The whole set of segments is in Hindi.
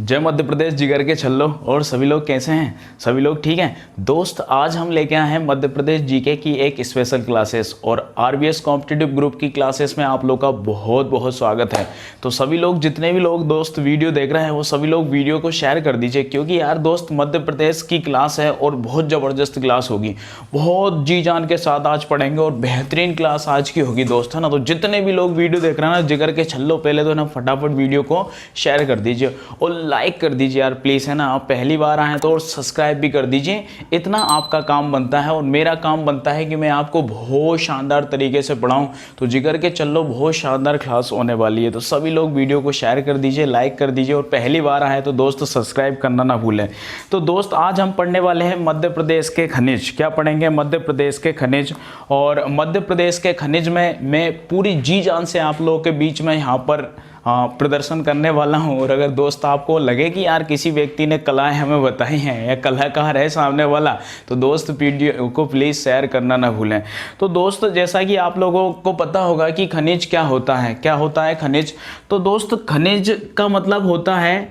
जय मध्य प्रदेश जिगर के छल्लो। और सभी लोग कैसे हैं? सभी लोग ठीक हैं दोस्त। आज हम लेके आए हैं मध्य प्रदेश जीके की एक स्पेशल क्लासेस और आरबीएस कॉम्पिटिटिव ग्रुप की क्लासेस में आप लोग का बहुत बहुत स्वागत है। तो सभी लोग, जितने भी लोग दोस्त वीडियो देख रहे हैं, वो सभी लोग वीडियो को शेयर कर दीजिए, क्योंकि यार दोस्त मध्य प्रदेश की क्लास है और बहुत ज़बरदस्त क्लास होगी। बहुत जी जान के साथ आज पढ़ेंगे और बेहतरीन क्लास आज की होगी दोस्त, है ना। तो जितने भी लोग वीडियो देख रहे हैं ना, जिगर के छल्लो, पहले तो ना फटाफट वीडियो को शेयर कर दीजिए और लाइक कर दीजिए यार प्लीज़, है ना। आप पहली बार आए तो और सब्सक्राइब भी कर दीजिए। इतना आपका काम बनता है और मेरा काम बनता है कि मैं आपको बहुत शानदार तरीके से पढ़ाऊं। तो जिगर के चलो बहुत शानदार क्लास होने वाली है। तो सभी लोग वीडियो को शेयर कर दीजिए, लाइक कर दीजिए और पहली बार आए तो दोस्त सब्सक्राइब करना ना भूलें। तो दोस्त आज हम पढ़ने वाले हैं मध्य प्रदेश के खनिज। क्या पढ़ेंगे? मध्य प्रदेश के खनिज। और मध्य प्रदेश के खनिज में मैं पूरी जी जान से आप लोगों के बीच में यहाँ पर प्रदर्शन करने वाला हूं। और अगर दोस्त आपको लगे कि यार किसी व्यक्ति ने कलाएं हमें बताई हैं या कलाकार है सामने वाला, तो दोस्त वीडियो को प्लीज़ शेयर करना ना भूलें। तो दोस्त जैसा कि आप लोगों को पता होगा कि खनिज क्या होता है। क्या होता है खनिज? तो दोस्त खनिज का मतलब होता है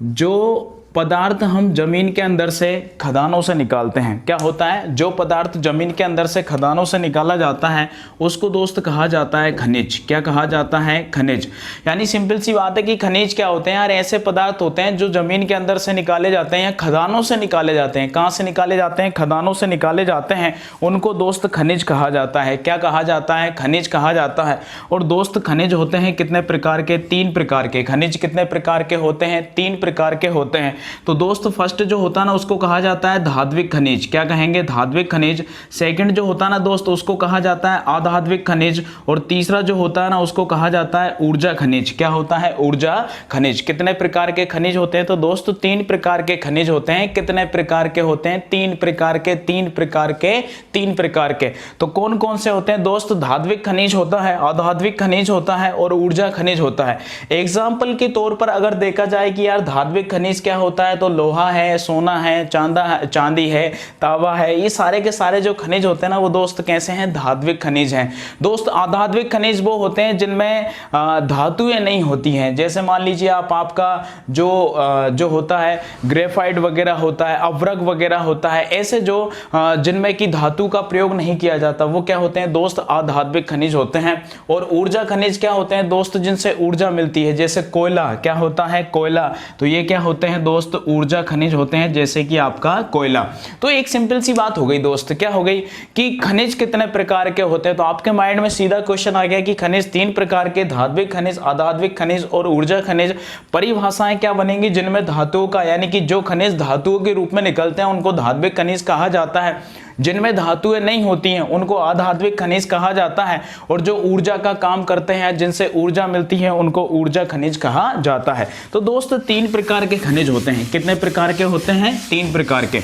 जो पदार्थ हम जमीन के अंदर से खदानों से निकालते हैं। क्या होता है? जो पदार्थ जमीन के अंदर से खदानों से निकाला जाता है उसको दोस्त कहा जाता है खनिज। क्या कहा जाता है? खनिज। यानी सिंपल सी बात है कि खनिज क्या होते हैं यार? ऐसे पदार्थ होते हैं जो जमीन के अंदर से निकाले जाते हैं या खदानों से निकाले जाते हैं। कहाँ से निकाले जाते हैं? खदानों से निकाले जाते हैं। उनको दोस्त खनिज कहा जाता है। क्या कहा जाता है? खनिज कहा जाता है। और दोस्त खनिज होते हैं कितने प्रकार के? 3 प्रकार के। खनिज कितने प्रकार के होते हैं? 3 प्रकार के होते हैं। तो दोस्त फर्स्ट जो होता है ना उसको कहा जाता है धात्विक खनिज। क्या कहेंगे? धात्विक खनिज। सेकंड जो होता है ना दोस्त उसको कहा जाता है अधात्विक खनिज। और तीसरा जो होता है ना उसको कहा जाता है ऊर्जा खनिज। क्या होता है? ऊर्जा खनिज। कितने प्रकार के खनिज होते हैं? तो दोस्त 3 प्रकार के खनिज होते हैं। कितने प्रकार के होते हैं? 3 प्रकार के। 3 प्रकार के। 3 प्रकार के। तो कौन कौन से होते हैं दोस्त? धात्विक खनिज होता है, अधात्विक खनिज होता है और ऊर्जा खनिज होता है। एग्जाम्पल के तौर पर अगर देखा जाए कि यार धात्विक खनिज क्या होता है, तो लोहा है, सोना है, चांदी है, तांबा है, ये सारे के सारे जो खनिज होते हैं ना वो दोस्त कैसे हैं? धात्विक खनिज हैं। दोस्त अधात्विक खनिज वो होते हैं जिनमें धातुएं नहीं होती हैं। जैसे मान लीजिए आपका जो होता है ग्रेफाइट वगैरह होता है, अवरक वगैरह होता है, ऐसे जो जिनमें कि धातु का प्रयोग नहीं किया जाता, वो क्या होते हैं दोस्त? अधात्विक खनिज होते हैं। और ऊर्जा खनिज क्या होते हैं दोस्त? जिनसे ऊर्जा मिलती है। जैसे कोयला। क्या होता है? कोयला। तो ये क्या होते हैं दोस्त? ऊर्जा खनिज होते हैं, जैसे कि आपका कोयला। तो एक सिंपल सी बात हो गई दोस्त। क्या हो गई कि खनिज कितने प्रकार के होते हैं। तो आपके माइंड में सीधा क्वेश्चन आ गया कि खनिज 3 प्रकार के, धात्विक खनिज, अधात्विक खनिज और ऊर्जा खनिज। परिभाषाएं क्या बनेंगी? जिनमें धातुओं का, यानी कि जो खनिज धातुओं के रूप में निकलते हैं उनको धात्विक खनिज कहा जाता है। जिनमें धातुएं नहीं होती हैं उनको अधात्विक खनिज कहा जाता है। और जो ऊर्जा का काम करते हैं, जिनसे ऊर्जा मिलती है, उनको ऊर्जा खनिज कहा जाता है। तो दोस्त 3 प्रकार के खनिज होते हैं। कितने प्रकार के होते हैं? 3 प्रकार के।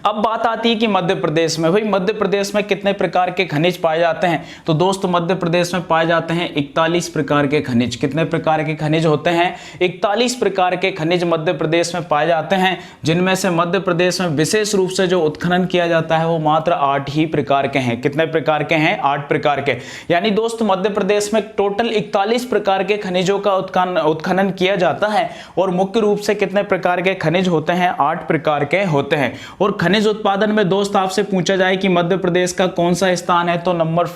अब बात आती है कि मध्य प्रदेश में, भाई मध्य प्रदेश में कितने प्रकार के खनिज पाए जाते हैं? तो दोस्त मध्य प्रदेश में पाए जाते हैं 41 प्रकार के खनिज। कितने प्रकार के खनिज होते हैं? 41 प्रकार के खनिज मध्य प्रदेश में पाए जाते हैं। जिनमें से मध्य प्रदेश में विशेष रूप से जो उत्खनन किया जाता है वो मात्र 8 ही प्रकार के हैं। कितने प्रकार के हैं? 8 प्रकार के। यानी दोस्त मध्य प्रदेश में टोटल 41 प्रकार के खनिजों का उत्खनन किया जाता है। और मुख्य रूप से कितने प्रकार के खनिज होते हैं? 8 प्रकार के होते हैं। और खनिज उत्पादन में दोस्त आपसे पूछा जाए कि मध्य प्रदेश का कौन सा स्थान है, तो नंबर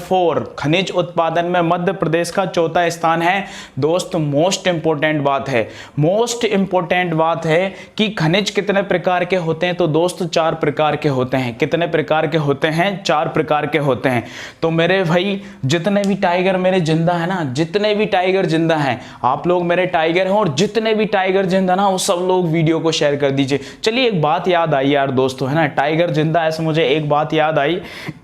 4 खनिज उत्पादन में मध्य प्रदेश का 4था स्थान है। दोस्त मोस्ट इंपोर्टेंट बात है, मोस्ट इंपोर्टेंट बात है कि खनिज कितने प्रकार के होते हैं? तो दोस्त 4 प्रकार के होते हैं। कितने प्रकार के होते हैं? 4 प्रकार के होते हैं। तो मेरे भाई जितने भी टाइगर मेरे जिंदा है ना, जितने भी टाइगर जिंदा हैं, आप लोग मेरे टाइगर हैं, और जितने भी टाइगर जिंदा ना वो सब लोग वीडियो को शेयर कर दीजिए। चलिए एक बात याद आई यार दोस्तों, है ना, टाइगर जिंदा है, मुझे एक बात याद आई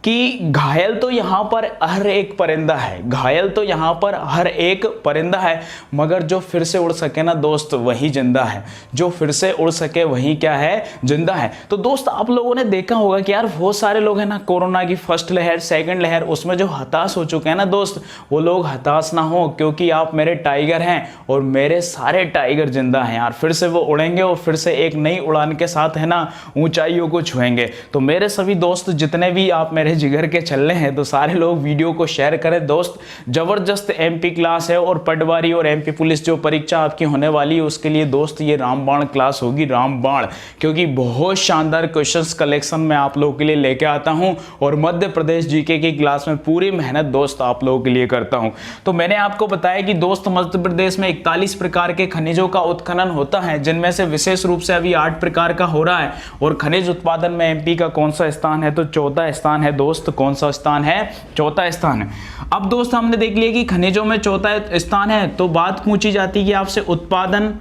कि घायल तो यहां पर हर एक परिंदा है, घायल तो यहां पर हर एक परिंदा है, मगर जो फिर से उड़ सके ना दोस्त वही जिंदा है। जो फिर से उड़ सके वही क्या है? जिंदा है। तो दोस्त आप लोगों ने देखा होगा कि यार बहुत सारे लोग हैं ना, कोरोना की फर्स्ट लहर, सेकंड लहर, उसमें जो हताश हो चुके हैं ना दोस्त, वो लोग हताश ना हो, क्योंकि आप मेरे टाइगर हैं और मेरे सारे टाइगर जिंदा हैं यार। फिर से वो उड़ेंगे और फिर से एक नई उड़ान के साथ, है ना, ऊंचाइयों को छुएंगे। तो मेरे सभी दोस्त जितने भी आप मेरे जिगर के चल्ले हैं, तो सारे लोग वीडियो को शेयर करें दोस्त। जबरदस्त एमपी क्लास है और पटवारी और एमपी पुलिस जो परीक्षा आपकी होने वाली है उसके लिए दोस्त ये रामबाण क्लास होगी, रामबाण, क्योंकि बहुत शानदार क्वेश्चंस कलेक्शन मैं आप लोगों के लिए लेके आता हूं और मध्य प्रदेश जीके की क्लास में पूरी मेहनत दोस्त आप लोगों के लिए करता हूं। तो मैंने आपको बताया कि दोस्त मध्य प्रदेश में 41 प्रकार के खनिजों का उत्खनन होता है, जिनमें से विशेष रूप से अभी 8 प्रकार का हो रहा है। और खनिज उत्पादन में एमपी का कौन सा स्थान है? तो चौथा स्थान है दोस्त। कौन सा स्थान है? चौथा स्थान है। अब दोस्त हमने देख लिया कि खनिजों में चौथा स्थान है, तो बात पूछी जाती है कि आपसे उत्पादन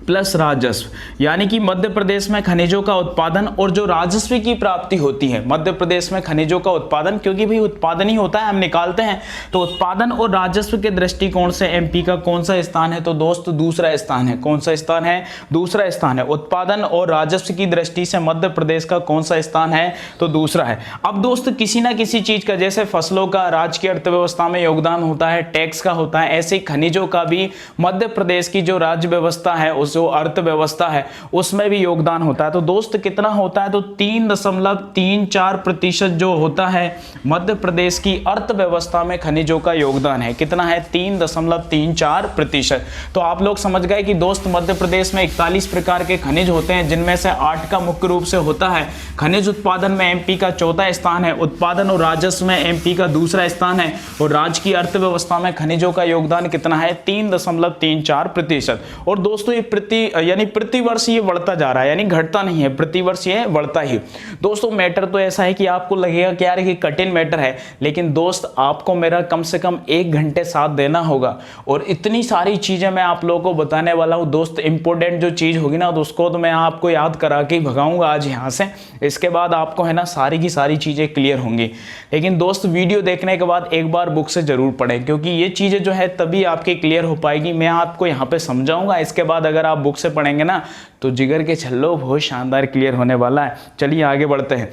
प्लस राजस्व, यानी कि मध्य प्रदेश में खनिजों का उत्पादन और जो राजस्व की प्राप्ति होती है मध्य प्रदेश में खनिजों का उत्पादन, क्योंकि भाई उत्पादन ही होता है, हम निकालते हैं, तो उत्पादन और राजस्व के दृष्टिकोण से एमपी का कौन सा स्थान है? तो दोस्त दूसरा स्थान है। कौन सा स्थान है? दूसरा स्थान है। उत्पादन और राजस्व की दृष्टि से मध्य प्रदेश का कौन सा स्थान है? तो दूसरा है। अब दोस्त किसी ना किसी चीज का, जैसे फसलों का राज्य की अर्थव्यवस्था में योगदान होता है, टैक्स का होता है, ऐसे खनिजों का भी मध्य प्रदेश की जो राज्य व्यवस्था है, उस जो अर्थव्यवस्था है उसमें भी योगदान होता है। तो दोस्त कितना होता है? तो 3.34% जो होता है मध्य प्रदेश की अर्थव्यवस्था में खनिजों का योगदान है। कितना है? 3.34%। तो आप लोग समझ गए कि दोस्त मध्य प्रदेश में 41 प्रकार के खनिज होते हैं, जिनमें से 8 का मुख्य रूप से होता है। खनिज उत्पादन में एमपी का चौथा स्थान है, उत्पादन और राजस्व में एमपी का दूसरा स्थान है, और राज्य की अर्थव्यवस्था में खनिजों का योगदान कितना है? 3.34%। और दोस्तों ये प्रति वर्ष ये बढ़ता जा रहा है, यानी घटता नहीं है, प्रति वर्ष ये बढ़ता ही। दोस्तों मैटर तो ऐसा है कि आपको लगेगा कि यार ये कठिन मैटर है, लेकिन दोस्त आपको मेरा कम से कम 1 घंटे साथ देना होगा, और इतनी सारी चीजें मैं आप लोगों को बताने वाला हूं दोस्त। इंपॉर्टेंट जो चीज होगी ना, तो उसको तो मैं आपको याद करा के भगाऊंगा आज यहाँ से। इसके बाद आपको है ना सारी की सारी चीजें क्लियर होंगी। लेकिन दोस्त वीडियो देखने के बाद एक बार बुक से जरूर पढ़ें, क्योंकि ये चीजें जो है तभी आपके क्लियर हो पाएगी। मैं आपको यहाँ पे समझाऊंगा, इसके बाद अगर आप बुक से पढ़ेंगे ना तो जिगर के छल्लो बहुत शानदार क्लियर होने वाला है। चलिए आगे बढ़ते हैं।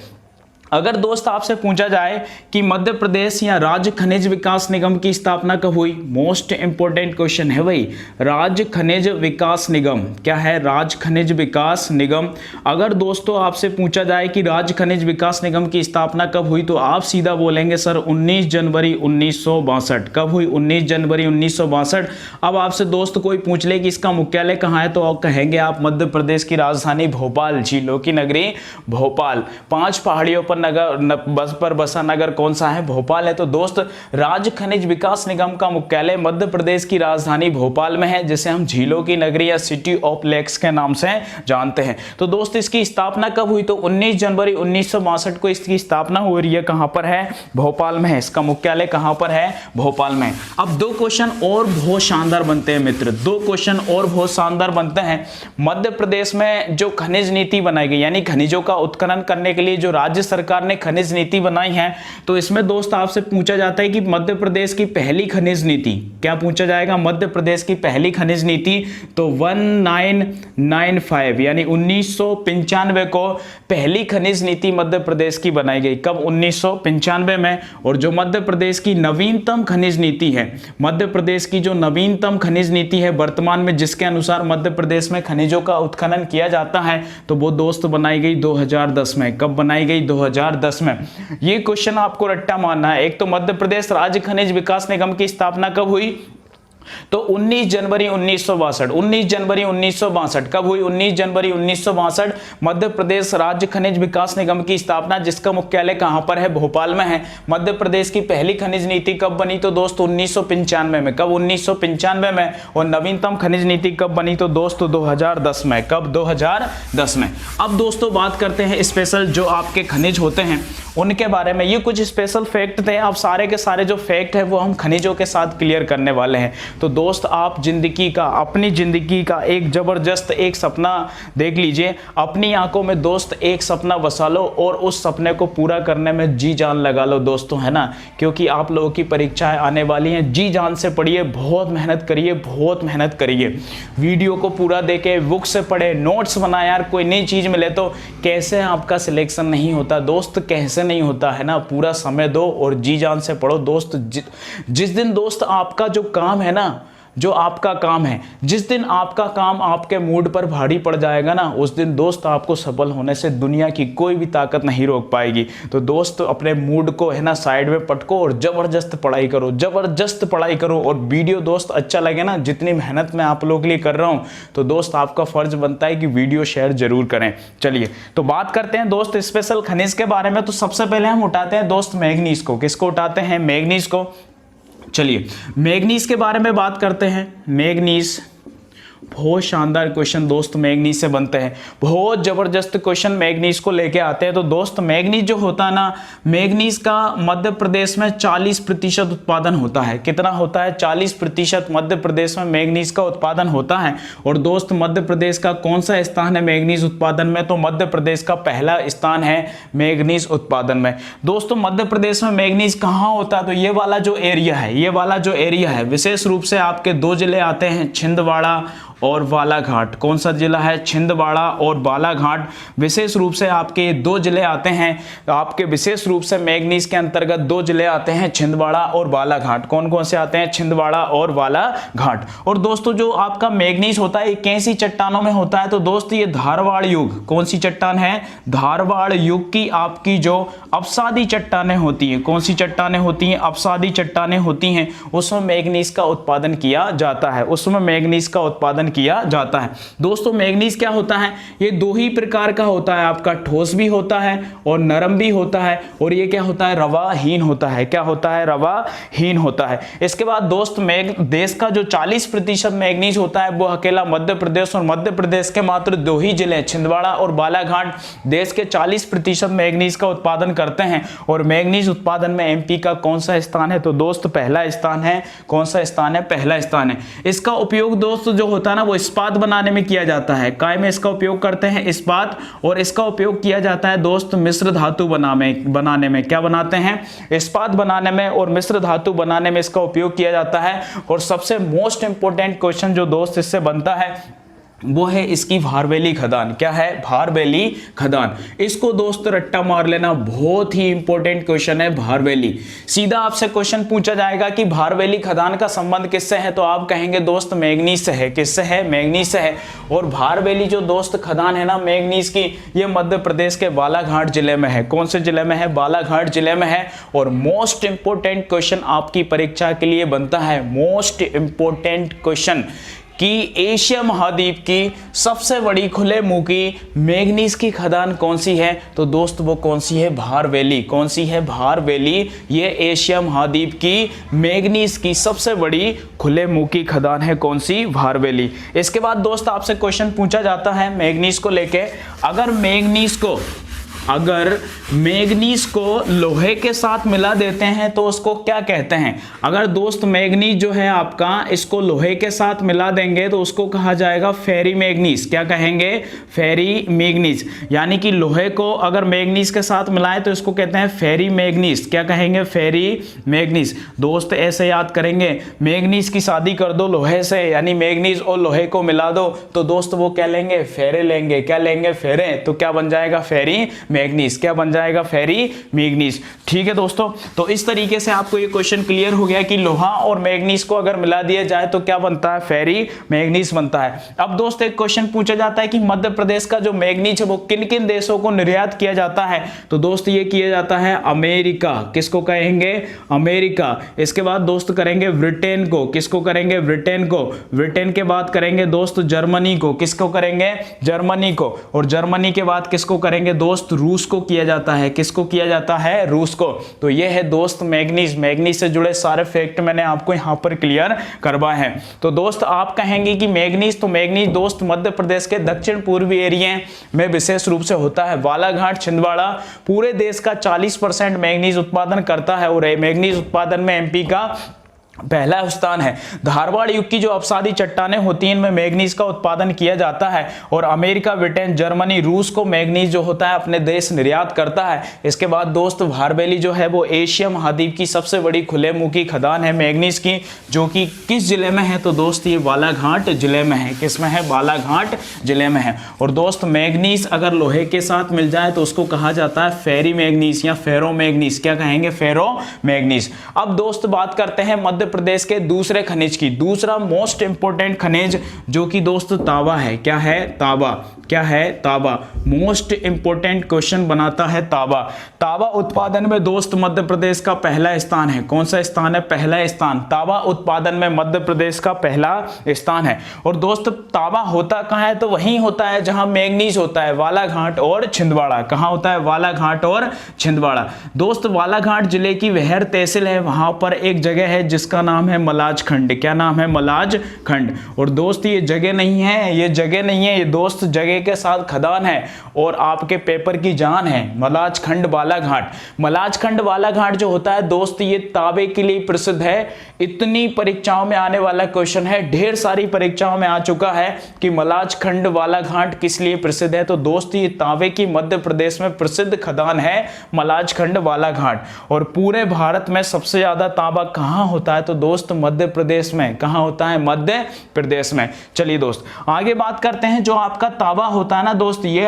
अगर दोस्त आपसे पूछा जाए कि मध्य प्रदेश या राज्य खनिज विकास निगम की स्थापना कब हुई, मोस्ट इंपोर्टेंट क्वेश्चन है भाई। राज्य खनिज विकास निगम क्या है? राज्य खनिज विकास निगम। अगर दोस्तों आपसे पूछा जाए कि राज्य खनिज विकास निगम की स्थापना कब हुई, तो आप सीधा बोलेंगे सर 19 जनवरी 1962। कब हुई? 19 जनवरी 1962। अब आपसे दोस्त कोई पूछ ले कि इसका मुख्यालय कहाँ है, तो कहेंगे आप मध्य प्रदेश की राजधानी भोपाल, झीलों की नगरी भोपाल। 5 पहाड़ियों पर बस पर बसा नगर कौन सा है? भोपाल है। तो दोस्त राज्य खनिज विकास निगम का मुख्यालय मध्य प्रदेश की राजधानी भोपाल में है, जिसे हम झीलों की नगरी या सिटी ऑफ लेक्स के नाम से जानते हैं। तो दोस्त इसकी स्थापना कब हुई? तो 19 जनवरी 1962 को इसकी स्थापना हुई है। कहां पर है? भोपाल में है। इसका मुख्यालय कहां पर है? भोपाल में। अब 2 क्वेश्चन और बहुत शानदार बनते हैं मित्र, 2 क्वेश्चन और बहुत शानदार बनते हैं। मध्य प्रदेश में जो खनिज नीति बनाई गई, यानी खनिजों का उत्खनन करने के लिए जो राज्य सरकार ने खनिज नीति बनाई है, तो इसमें दोस्त आपसे पूछा जाता है कि मध्य प्रदेश की पहली खनिज नीति क्या पूछा जाएगा? मध्य प्रदेश की पहली खनिज नीति तो 1995 यानी 1995 को पहली खनिज नीति मध्य प्रदेश की बनाई गई। कब? 1995 में। और जो मध्य प्रदेश की नवीनतम खनिज नीति है, मध्य प्रदेश की जो नवीनतम खनिज नीति है वर्तमान में, जिसके अनुसार मध्य प्रदेश में खनिजों का उत्खनन किया जाता है, तो वो दोस्त बनाई गई 2010 में। कब बनाई गई? 2010 में। ये क्वेश्चन आपको रट्टा मारना है। एक तो मध्य प्रदेश राज्य खनिज विकास निगम की स्थापना कब हुई? तो 19 जनवरी 1962। 19 जनवरी 1962 कब हुई? 19 जनवरी 1962 मध्य प्रदेश राज्य खनिज विकास निगम की स्थापना, जिसका मुख्यालय कहां पर है? भोपाल में है। मध्य प्रदेश की पहली खनिज नीति कब बनी? तो दोस्त 1995 में। कब? 1995 में। और नवीनतम खनिज नीति कब बनी? तो दोस्तों 2010 में। कब? 2010 में। अब दोस्तों बात करते हैं स्पेशल जो आपके खनिज होते हैं उनके बारे में। ये कुछ स्पेशल फैक्ट थे। अब सारे के सारे जो फैक्ट है वो हम खनिजों के साथ क्लियर करने वाले हैं। तो दोस्त आप जिंदगी का, अपनी जिंदगी का एक जबरदस्त एक सपना देख लीजिए। अपनी आंखों में दोस्त एक सपना बसा लो और उस सपने को पूरा करने में जी जान लगा लो दोस्तों, है ना। क्योंकि आप लोगों की परीक्षाएं आने वाली हैं। जी जान से पढ़िए, बहुत मेहनत करिए, बहुत मेहनत करिए। वीडियो को पूरा देखे, बुक से पढ़े, नोट्स बनाए। यार कोई नई चीज मिले तो कैसे आपका सिलेक्शन नहीं होता दोस्त, कैसे नहीं होता, है ना। पूरा समय दो और जी जान से पढ़ो दोस्त। जिस दिन दोस्त आपका जो काम है ना, जो आपका काम है, जिस दिन आपका काम आपके मूड पर भारी पड़ जाएगा ना, उस दिन दोस्त आपको सफल होने से दुनिया की कोई भी ताकत नहीं रोक पाएगी। तो दोस्त अपने मूड को है ना साइड में पटको और जबरदस्त पढ़ाई करो, जबरदस्त पढ़ाई करो। और वीडियो दोस्त अच्छा लगे ना, जितनी मेहनत मैं आप लोगों के लिए कर रहा हूं, तो दोस्त आपका फर्ज बनता है कि वीडियो शेयर जरूर करें। चलिए तो बात करते हैं दोस्त स्पेशल खनिज के बारे में। तो सबसे पहले हम उठाते हैं दोस्त मैग्नीज को। किसको उठाते हैं? मैग्नीज को। चलिए मैग्नीज के बारे में बात करते हैं। मैग्नीज बहुत शानदार क्वेश्चन दोस्त मैग्नीज से बनते हैं, बहुत जबरदस्त क्वेश्चन मैग्नीज को लेके आते हैं। तो दोस्त मैग्नीज जो होता है ना, मैग्नीज का मध्य प्रदेश में 40% उत्पादन होता है। कितना होता है? 40% मध्य प्रदेश में मैग्नीज का उत्पादन होता है। और दोस्त मध्य प्रदेश का कौन सा स्थान है मैग्नीज उत्पादन में? तो मध्य प्रदेश का पहला स्थान है मैग्नीज उत्पादन में। दोस्तों मध्य प्रदेश में मैग्नीज कहाँ होता है? तो ये वाला जो एरिया है, ये वाला जो एरिया है, विशेष रूप से आपके दो जिले आते हैं, छिंदवाड़ा और बालाघाट। कौन सा जिला है? छिंदवाड़ा और बालाघाट। विशेष रूप से आपके दो जिले आते हैं, आपके विशेष रूप से मैग्नीज के अंतर्गत दो जिले आते हैं, छिंदवाड़ा और बालाघाट। कौन कौन से आते हैं? छिंदवाड़ा और बालाघाट। और दोस्तों जो आपका मैग्नीज होता है, कैसी चट्टानों में होता है? तो दोस्त ये धारवाड़ युग। कौन सी चट्टान है? धारवाड़ युग की आपकी जो अपसादी चट्टानें होती हैं। कौन सी चट्टानें होती हैं? अपसादी चट्टानें होती हैं, उसमें मैग्नीज का उत्पादन किया जाता है, उसमें मैग्नीज का उत्पादन किया जाता है। दोस्तों मैग्नीज क्या होता है? ये दो ही प्रकार का होता है, आपका ठोस भी होता है और नरम भी होता है। और ये क्या होता है? रवाहीन होता है। क्या होता है? रवाहीन होता है। इसके बाद दोस्त देश का जो 40% मैग्नीज होता है वो अकेला मध्य प्रदेश, और मध्य प्रदेश के मात्र दो ही जिले छिंदवाड़ा और बालाघाट देश के 40% मैग्नीज का उत्पादन करते हैं। और मैग्नीज उत्पादन में एमपी का कौन सा स्थान है? तो दोस्त पहला स्थान है। कौन सा स्थान है? पहला स्थान है। इसका उपयोग दोस्त जो होता है ना, वो इस्पात बनाने में किया जाता है। काय में इसका उपयोग करते हैं? इस्पात। और इसका उपयोग किया जाता है दोस्त मिश्र धातु बनाने में। क्या बनाते हैं? इस्पात बनाने में और मिश्र धातु बनाने में इसका उपयोग किया जाता है। और सबसे मोस्ट इंपोर्टेंट क्वेश्चन जो दोस्त इससे बनता है वो है इसकी भारवेली खदान। क्या है? भारवेली खदान। इसको दोस्त रट्टा मार लेना, बहुत ही इंपॉर्टेंट क्वेश्चन है भारवेली। सीधा आपसे क्वेश्चन पूछा जाएगा कि भारवेली खदान का संबंध किससे है, तो आप कहेंगे दोस्त मैग्नीज से है। किससे है? मैग्नीज से है। और भारवेली जो दोस्त खदान है ना मैग्नीज की, ये मध्य प्रदेश के बालाघाट जिले में है। कौन से जिले में है? बालाघाट जिले में है। और मोस्ट इंपोर्टेंट क्वेश्चन आपकी परीक्षा के लिए बनता है, मोस्ट इंपोर्टेंट क्वेश्चन कि एशिया महाद्वीप की सबसे बड़ी खुले मुंह की मैग्नीज की खदान कौन सी है? तो दोस्त वो कौन सी है? भारवेली। कौन सी है? भारवेली। ये एशिया महाद्वीप की मैग्नीज की सबसे बड़ी खुले मुंह की खदान है। कौन सी? भारवेली। इसके बाद दोस्त आपसे क्वेश्चन पूछा जाता है मैग्नीज को लेके, अगर मैग्नीज को लोहे के साथ मिला देते हैं तो उसको क्या कहते हैं? अगर दोस्त मैग्नीज जो है आपका, इसको लोहे के साथ मिला देंगे तो उसको कहा जाएगा फेरी मैग्नीज। क्या कहेंगे? फेरी मैग्नीज। यानी कि लोहे को अगर मैग्नीज के साथ मिलाएं तो इसको कहते हैं फेरी मैग्नीज। क्या कहेंगे? फेरी मैग्नीज। दोस्त ऐसे याद करेंगे, मैग्नीज की शादी कर दो लोहे से, यानी मैग्नीज और लोहे को मिला दो तो दोस्त वो क्या लेंगे? फेरे लेंगे। क्या लेंगे? फेरे। तो क्या बन जाएगा? फेरी मैग्नीज। क्या बन जाएगा? फेरी मैग्नीज। ठीक है दोस्तों, तो इस तरीके से आपको ये क्वेश्चन क्लियर हो गया कि लोहा और मैग्नीज को अगर मिला दिया जाए तो क्या बनता है? फेरी मैग्नीज बनता है। अब दोस्त एक क्वेश्चन पूछा जाता है कि मध्य प्रदेश का जो मैग्नीज है वो किन किन देशों को निर्यात किया जाता है? तो दोस्त ये किया जाता है अमेरिका। किसको कहेंगे? अमेरिका। इसके बाद दोस्त करेंगे ब्रिटेन को। किसको करेंगे? ब्रिटेन को। ब्रिटेन के बाद करेंगे दोस्त जर्मनी को। किसको करेंगे? जर्मनी को। और जर्मनी के बाद किसको करेंगे दोस्त? रूस को किया जाता है। किसको किया जाता है? रूस को। तो ये है दोस्त मैग्नीज से जुड़े सारे फैक्ट मैंने आपको यहां पर क्लियर करवाए हैं। तो दोस्त आप कहेंगे कि मैग्नीज, तो मैग्नीज दोस्त मध्य प्रदेश के दक्षिण पूर्वी एरिया में विशेष रूप से होता है। बालाघाट छिंदवाड़ा पूरे देश का 40% मैग्नीज उत्पादन करता है और मैग्नीज उत्पादन में एमपी का पहला स्थान है। धारवाड़ युग की जो अपसादी चट्टानें होती हैं इनमें मैग्नीज का उत्पादन किया जाता है। और अमेरिका, ब्रिटेन, जर्मनी, रूस को मैग्नीज जो होता है अपने देश निर्यात करता है। इसके बाद दोस्त भारवेली जो है वो एशिया महाद्वीप की सबसे बड़ी खुले मुंह की खदान है मैग्नीज की, जो कि किस जिले में है? तो दोस्त ये बालाघाट जिले में है। किस में है? बालाघाट जिले में है। और दोस्त मैग्नीज अगर लोहे के साथ मिल जाए तो उसको कहा जाता है फेरी मैग्नीज या फेरो मैग्नीज। क्या कहेंगे? फेरो मैग्नीज। अब दोस्त बात करते हैं मध्य मध्य प्रदेश के दूसरे खनिज की, दूसरा मोस्ट इंपोर्टेंट खनिज जो कि दोस्त तांबा है। क्या है? तांबा। क्या है? तांबा। मोस्ट इंपोर्टेंट क्वेश्चन बनाता है तांबा। तांबा उत्पादन में दोस्त मध्य प्रदेश का पहला स्थान है। कौन सा स्थान है? पहला स्थान। तांबा उत्पादन में मध्य प्रदेश का पहला स्थान है। और दोस्त तांबा होता कहाँ है? तो वहीं होता है जहां मैंगनीज होता है, बालाघाट और छिंदवाड़ा। कहां होता है? बालाघाट और छिंदवाड़ा। दोस्त बालाघाट जिले की वेहर तहसील है, वहां पर एक जगह है जिसका नाम है मलाज खंड। क्या नाम है? मलाज खंड। और दोस्त ये जगह नहीं है, ये जगह नहीं है, ये दोस्त जगह के साथ खदान है और आपके पेपर की जान है। मलाज खंड बालाघाट। मलाज खंड बालाघाट जो होता है दोस्त ये तांबे के लिए प्रसिद्ध है। इतनी परीक्षाओं में आने वाला क्वेश्चन है, ढेर सारी परीक्षाओं में आ चुका है कि मलाज खंड बालाघाट किस लिए प्रसिद्ध है। तो दोस्त ये तांबे की मध्य प्रदेश में प्रसिद्ध खदान है मलाज खंड बालाघाट। और पूरे भारत में सबसे ज्यादा तांबा कहां होता है? तो दोस्त मध्य प्रदेश में। कहां होता है? मध्य प्रदेश में। चलिए दोस्त आगे बात करते हैं। जो आपका तांबा होता है ना दोस्त, ये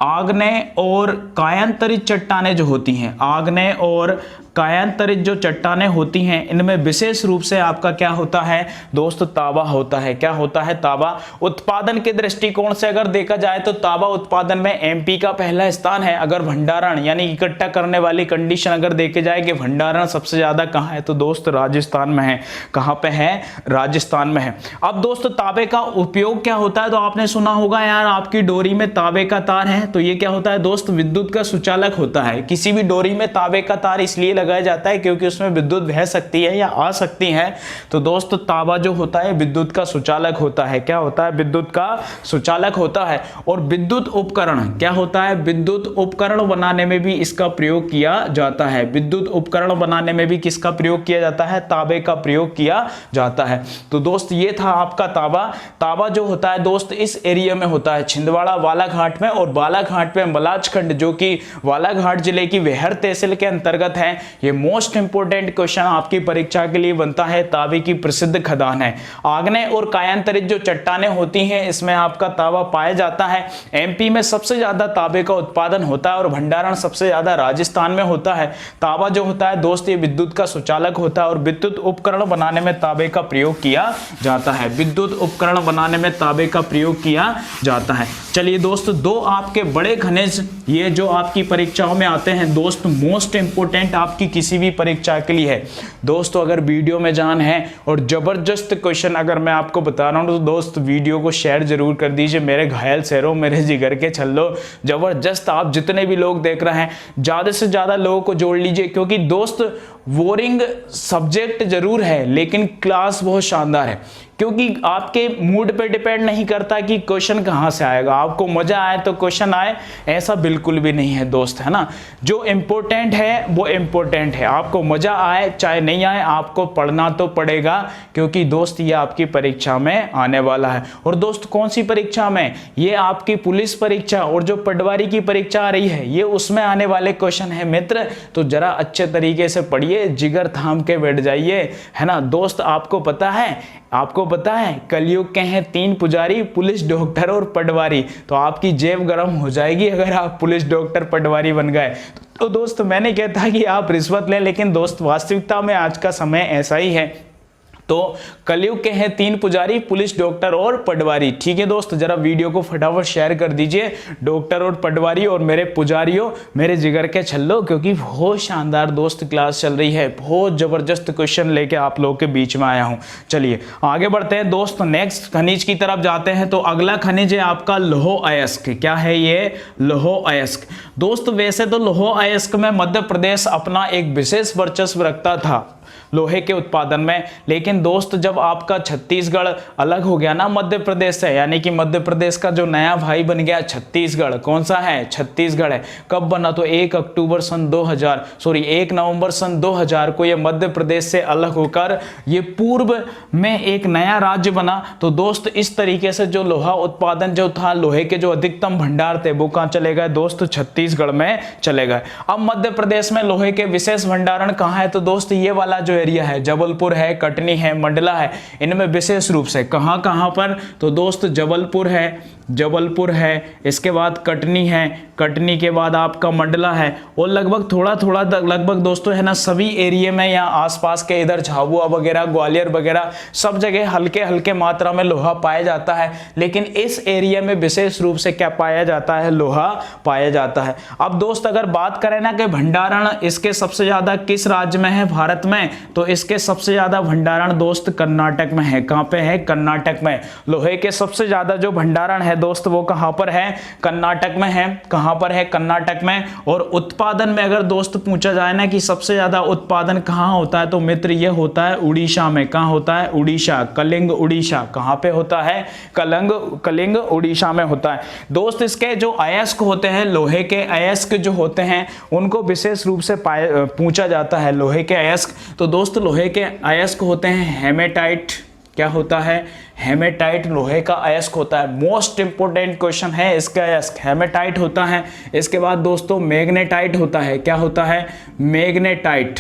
आग्नेय और कायांतरित चट्टानें जो होती हैं, आग्नेय और कायांतरित जो चट्टानें होती हैं, इनमें विशेष रूप से आपका क्या होता है दोस्त? तांबा होता है। क्या होता है? तांबा। उत्पादन के दृष्टिकोण से अगर देखा जाए तो तांबा उत्पादन में एमपी का पहला स्थान है। अगर भंडारण यानी इकट्ठा करने वाली कंडीशन अगर देखे जाए कि भंडारण सबसे ज्यादा कहाँ है, तो दोस्त राजस्थान में है। कहाँ पे है? राजस्थान में है। अब दोस्त तांबे का उपयोग क्या होता है? तो आपने सुना होगा यार, आपकी डोरी में तांबे का तार है तो ये क्या होता है दोस्त? विद्युत का सुचालक होता है। किसी भी डोरी में तांबे का तार इसलिए लगाया जाता है क्योंकि उसमें विद्युत बह सकती है या आ सकती है। तो दोस्त तांबा जो होता है विद्युत का सुचालक होता है। क्या होता है? विद्युत का सुचालक होता है। और विद्युत उपकरण क्या होता है? विद्युत उपकरण बनाने में भी इसका प्रयोग किया जाता है। विद्युत उपकरण बनाने में भी किसका प्रयोग किया जाता है? तांबे का प्रयोग किया जाता है। तो दोस्त ये था आपका तांबा। तांबा जो होता है दोस्त इस एरिया में होता है, छिंदवाड़ा बालाघाट में, और बालाघाट में मलाज खंड जो कि बालाघाट जिले की वेहर तहसील के अंतर्गत है। ये मोस्ट इंपोर्टेंट क्वेश्चन आपकी परीक्षा के लिए बनता है। तांबे की प्रसिद्ध खदान है। आग्नेय और कायांतरित जो चट्टानें होती हैं इसमें आपका तांबा पाया जाता है। एमपी में सबसे ज्यादा तांबे का उत्पादन होता है और भंडारण सबसे ज्यादा राजस्थान में होता है। तांबा जो होता है दोस्त ये विद्युत का सुचालक होता है और विद्युत उपकरण बनाने में तांबे का प्रयोग किया जाता है। विद्युत उपकरण बनाने में तांबे का प्रयोग किया जाता है। चलिए दोस्त दो आपके बड़े खनिज ये जो आपकी परीक्षाओं में आते हैं दोस्त, मोस्ट इंपोर्टेंट आपकी किसी भी परीक्षा के लिए है। दोस्तों अगर वीडियो में जान है और जबरदस्त क्वेश्चन अगर मैं आपको बता रहा हूं तो दोस्त वीडियो को शेयर जरूर कर दीजिए। मेरे घायल शहरों, मेरे जिगर के छल्लो, जबरदस्त आप जितने भी लोग देख रहे हैं ज्यादा से ज्यादा लोगों को जोड़ लीजिए, क्योंकि दोस्त बोरिंग सब्जेक्ट जरूर है लेकिन क्लास बहुत शानदार है। क्योंकि आपके मूड पे डिपेंड नहीं करता कि क्वेश्चन कहाँ से आएगा। आपको मजा आए तो क्वेश्चन आए, ऐसा बिल्कुल भी नहीं है दोस्त, है ना। जो इम्पोर्टेंट है वो इम्पोर्टेंट है। आपको मजा आए चाहे नहीं आए, आपको पढ़ना तो पड़ेगा, क्योंकि दोस्त ये आपकी परीक्षा में आने वाला है। और दोस्त कौन सी परीक्षा में? ये आपकी पुलिस परीक्षा और जो पटवारी की परीक्षा आ रही है ये उसमें आने वाले क्वेश्चन है मित्र। तो जरा अच्छे तरीके से पढ़िए, जिगर थाम के बैठ जाइए, है ना दोस्त। आपको पता है कलयुग के हैं 3 पुजारी, पुलिस, डॉक्टर और पटवारी। तो आपकी जेब गर्म हो जाएगी अगर आप पुलिस, डॉक्टर, पटवारी बन गए। तो दोस्त मैंने कहता कि आप रिश्वत लें, लेकिन दोस्त वास्तविकता में आज का समय ऐसा ही है। तो कलयुग के हैं 3 पुजारी, पुलिस, डॉक्टर और पटवारी। ठीक है दोस्त, जरा वीडियो को फटाफट शेयर कर दीजिए, डॉक्टर और पटवारी और मेरे पुजारियों, मेरे जिगर के छल्लो, क्योंकि बहुत शानदार दोस्त क्लास चल रही है। बहुत जबरदस्त क्वेश्चन लेके आप लोगों के बीच में आया हूं। चलिए आगे बढ़ते हैं दोस्त, नेक्स्ट खनिज की तरफ जाते हैं। तो अगला खनिज है आपका लौह अयस्क। क्या है ये? लौह अयस्क। दोस्त वैसे तो लौह अयस्क में मध्य प्रदेश अपना एक विशेष वर्चस्व रखता था लोहे के उत्पादन में, लेकिन दोस्त जब आपका छत्तीसगढ़ अलग हो गया ना मध्य प्रदेश से, यानी कि मध्य प्रदेश का जो नया भाई बन गया छत्तीसगढ़, कौन सा है? छत्तीसगढ़ है। कब बना? तो 1 नवंबर सन 2000 को ये मध्य प्रदेश से अलग होकर ये पूर्व में एक नया राज्य बना। तो दोस्त इस तरीके से जो लोहा उत्पादन जो था, लोहे के जो अधिकतम भंडार थे वो कहाँ चले गए दोस्त? छत्तीसगढ़ में चले गए। अब मध्य प्रदेश में लोहे के विशेष भंडारण कहाँ है? तो दोस्त ये वाला जो एरिया है, जबलपुर है, कटनी है, मंडला है, इनमें विशेष रूप से कहां पर? तो दोस्त जबलपुर है, जबलपुर है, इसके बाद कटनी है, कटनी के बाद आपका मंडला है, और लगभग थोड़ा थोड़ा लगभग दोस्तों है ना सभी एरिया में या आसपास के इधर झाबुआ वगैरह, ग्वालियर वगैरह सब जगह हल्के हल्के मात्रा में लोहा पाया जाता है। लेकिन इस एरिया में विशेष रूप से क्या पाया जाता है, लोहा पाया जाता है। अब दोस्त अगर बात करें ना कि भंडारण इसके सबसे ज्यादा किस राज्य में है भारत में, तो इसके सबसे ज्यादा भंडारण दोस्त कर्नाटक में है। कहां पे है? कर्नाटक में। लोहे के सबसे ज्यादा जो भंडारण है दोस्त वो कहां पर है? कर्नाटक में है। कहां पर है? कर्नाटक में। और उत्पादन में अगर दोस्त पूछा जाए ना कि सबसे ज्यादा उत्पादन कहां होता है, तो मित्र ये होता है उड़ीसा में। कहां होता है? उड़ीसा, कलिंग उड़ीसा। कहां पे होता है? कलिंग उड़ीसा में होता है। दोस्त इसके जो अयस्क होते हैं, लोहे के अयस्क जो होते हैं उनको विशेष रूप से पूछा जाता है। लोहे के अयस्क, तो दोस्त लोहे के अयस्क होते हैं हेमेटाइट। क्या होता है? हेमेटाइट लोहे का अयस्क होता है। मोस्ट इंपोर्टेंट क्वेश्चन है इसका अयस्क हेमेटाइट होता है। इसके बाद दोस्तों मैग्नेटाइट होता है। क्या होता है? मैग्नेटाइट।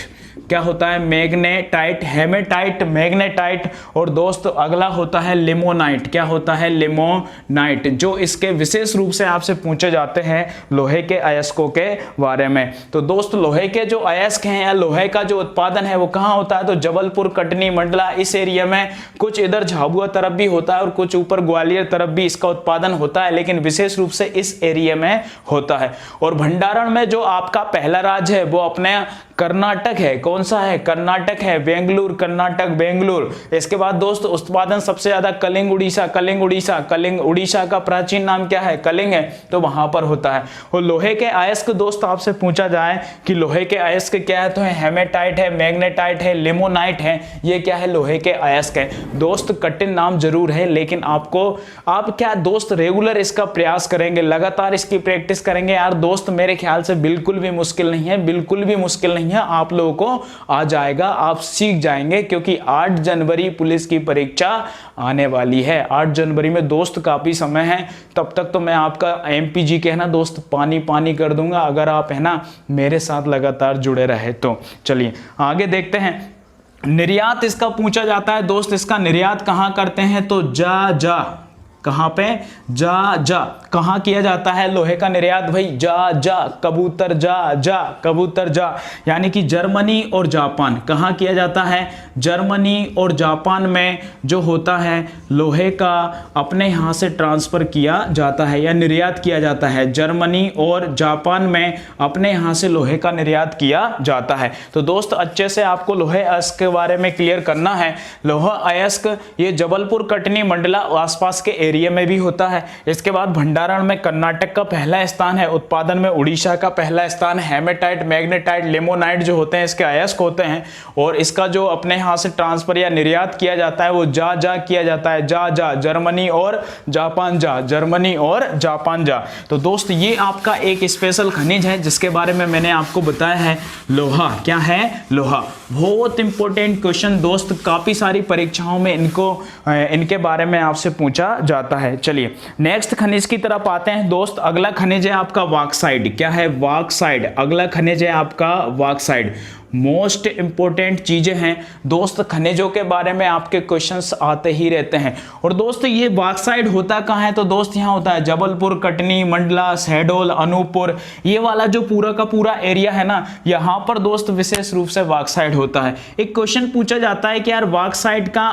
क्या होता है? Magnetite, haematite, magnetite. और दोस्त अगला होता है लिमोनाइट। क्या होता है? लिमोनाइट, जो इसके विशेष रूप से आपसे पूछे जाते हैं लोहे के अयस्कों के बारे में। तो दोस्त लोहे के जो अयस्क हैं या लोहे का जो उत्पादन है वो कहाँ होता है? तो जबलपुर, कटनी, मंडला इस एरिया में, कुछ इधर झाबुआ तरफ भी होता है और कुछ ऊपर ग्वालियर तरफ भी इसका उत्पादन होता है, लेकिन विशेष रूप से इस एरिया में होता है। और भंडारण में जो आपका पहला राज्य है वो अपने कर्नाटक है। कौन सा है? कर्नाटक है। बेंगलुरु, कर्नाटक, बेंगलुरु। इसके बाद दोस्त उत्पादन सबसे ज्यादा कलिंग उड़ीसा, कलिंग उड़ीसा। कलिंग उड़ीसा का प्राचीन नाम क्या है? कलिंग है, तो वहां पर होता है। और लोहे के अयस्क दोस्त आपसे पूछा जाए कि लोहे के अयस्क क्या है, तो है हेमेटाइट है, मैग्नेटाइट है, लिमोनाइट है। ये क्या है? लोहे के अयस्क है। दोस्त कठिन नाम जरूर है, लेकिन आप क्या दोस्त रेगुलर इसका प्रयास करेंगे, लगातार इसकी प्रैक्टिस करेंगे यार दोस्त, मेरे ख्याल से बिल्कुल भी मुश्किल नहीं है, बिल्कुल भी मुश्किल नहीं है। आप लोगों को आ जाएगा, आप सीख जाएंगे, क्योंकि 8 जनवरी पुलिस की परीक्षा आने वाली है। 8 जनवरी में दोस्त काफी समय है। तब तक तो मैं आपका एमपीजी के है ना दोस्त पानी पानी कर दूंगा, अगर आप है ना मेरे साथ लगातार जुड़े रहे तो। चलिए आगे देखते हैं। निर्यात इसका पूछा जाता है दोस्त, इसका निर्यात कहां करते हैं? तो जा कहां पे? जा कहां किया जाता है लोहे का निर्यात? भाई जा कबूतर जा कबूतर जा, यानी कि जर्मनी और जापान। कहां किया जाता है? जर्मनी और जापान में जो होता है लोहे का अपने यहां से ट्रांसफर किया जाता है या निर्यात किया जाता है। जर्मनी और जापान में अपने यहां से लोहे का निर्यात किया जाता है। तो दोस्त अच्छे से आपको लोहे अयस्क के बारे में क्लियर करना है। लोहा अयस्क ये जबलपुर, कटनी, मंडला आसपास के एरिया में भी होता है। इसके बाद भंडारण में कर्नाटक का पहला स्थान है, उत्पादन में उड़ीसा का पहला स्थान है। हेमेटाइट, मैग्नेटाइट, लिमोनाइट जो होते हैं इसके अयस्क होते हैं, और इसका जो अपने यहां से ट्रांसफर या निर्यात किया जाता है वो जा किया जाता है। जा जर्मनी और जापान जा, जर्मनी और जापान जा। तो दोस्त ये आपका एक स्पेशल खनिज है जिसके बारे में मैंने आपको बताया है, लोहा। क्या है? लोहा। बहुत इंपॉर्टेंट क्वेश्चन दोस्त, काफी सारी परीक्षाओं में इनके बारे में आपसे पूछा जाता है। चलिए नेक्स्ट खनिज की तरफ आते हैं दोस्त। अगला खनिज है आपका बॉक्साइट। क्या है? बॉक्साइट। अगला खनिज है आपका बॉक्साइट। मोस्ट इंपोर्टेंट चीजें हैं दोस्त, खनिजों के बारे में आपके क्वेश्चंस आते ही रहते हैं। और दोस्त ये बॉक्साइट होता कहाँ है? तो दोस्त यहाँ होता है जबलपुर, कटनी, मंडला, शहडोल, अनूपपुर, ये वाला जो पूरा का पूरा एरिया है ना, यहाँ पर दोस्त विशेष रूप से बॉक्साइट होता है। एक क्वेश्चन पूछा जाता है कि यार बॉक्साइट का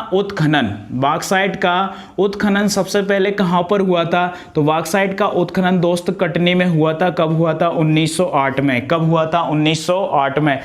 उत्खनन सबसे पहले कहाँ पर हुआ था? तो बॉक्साइट का उत्खनन दोस्त कटनी में हुआ था। कब हुआ था? 1908 में। कब हुआ था? 1908 में।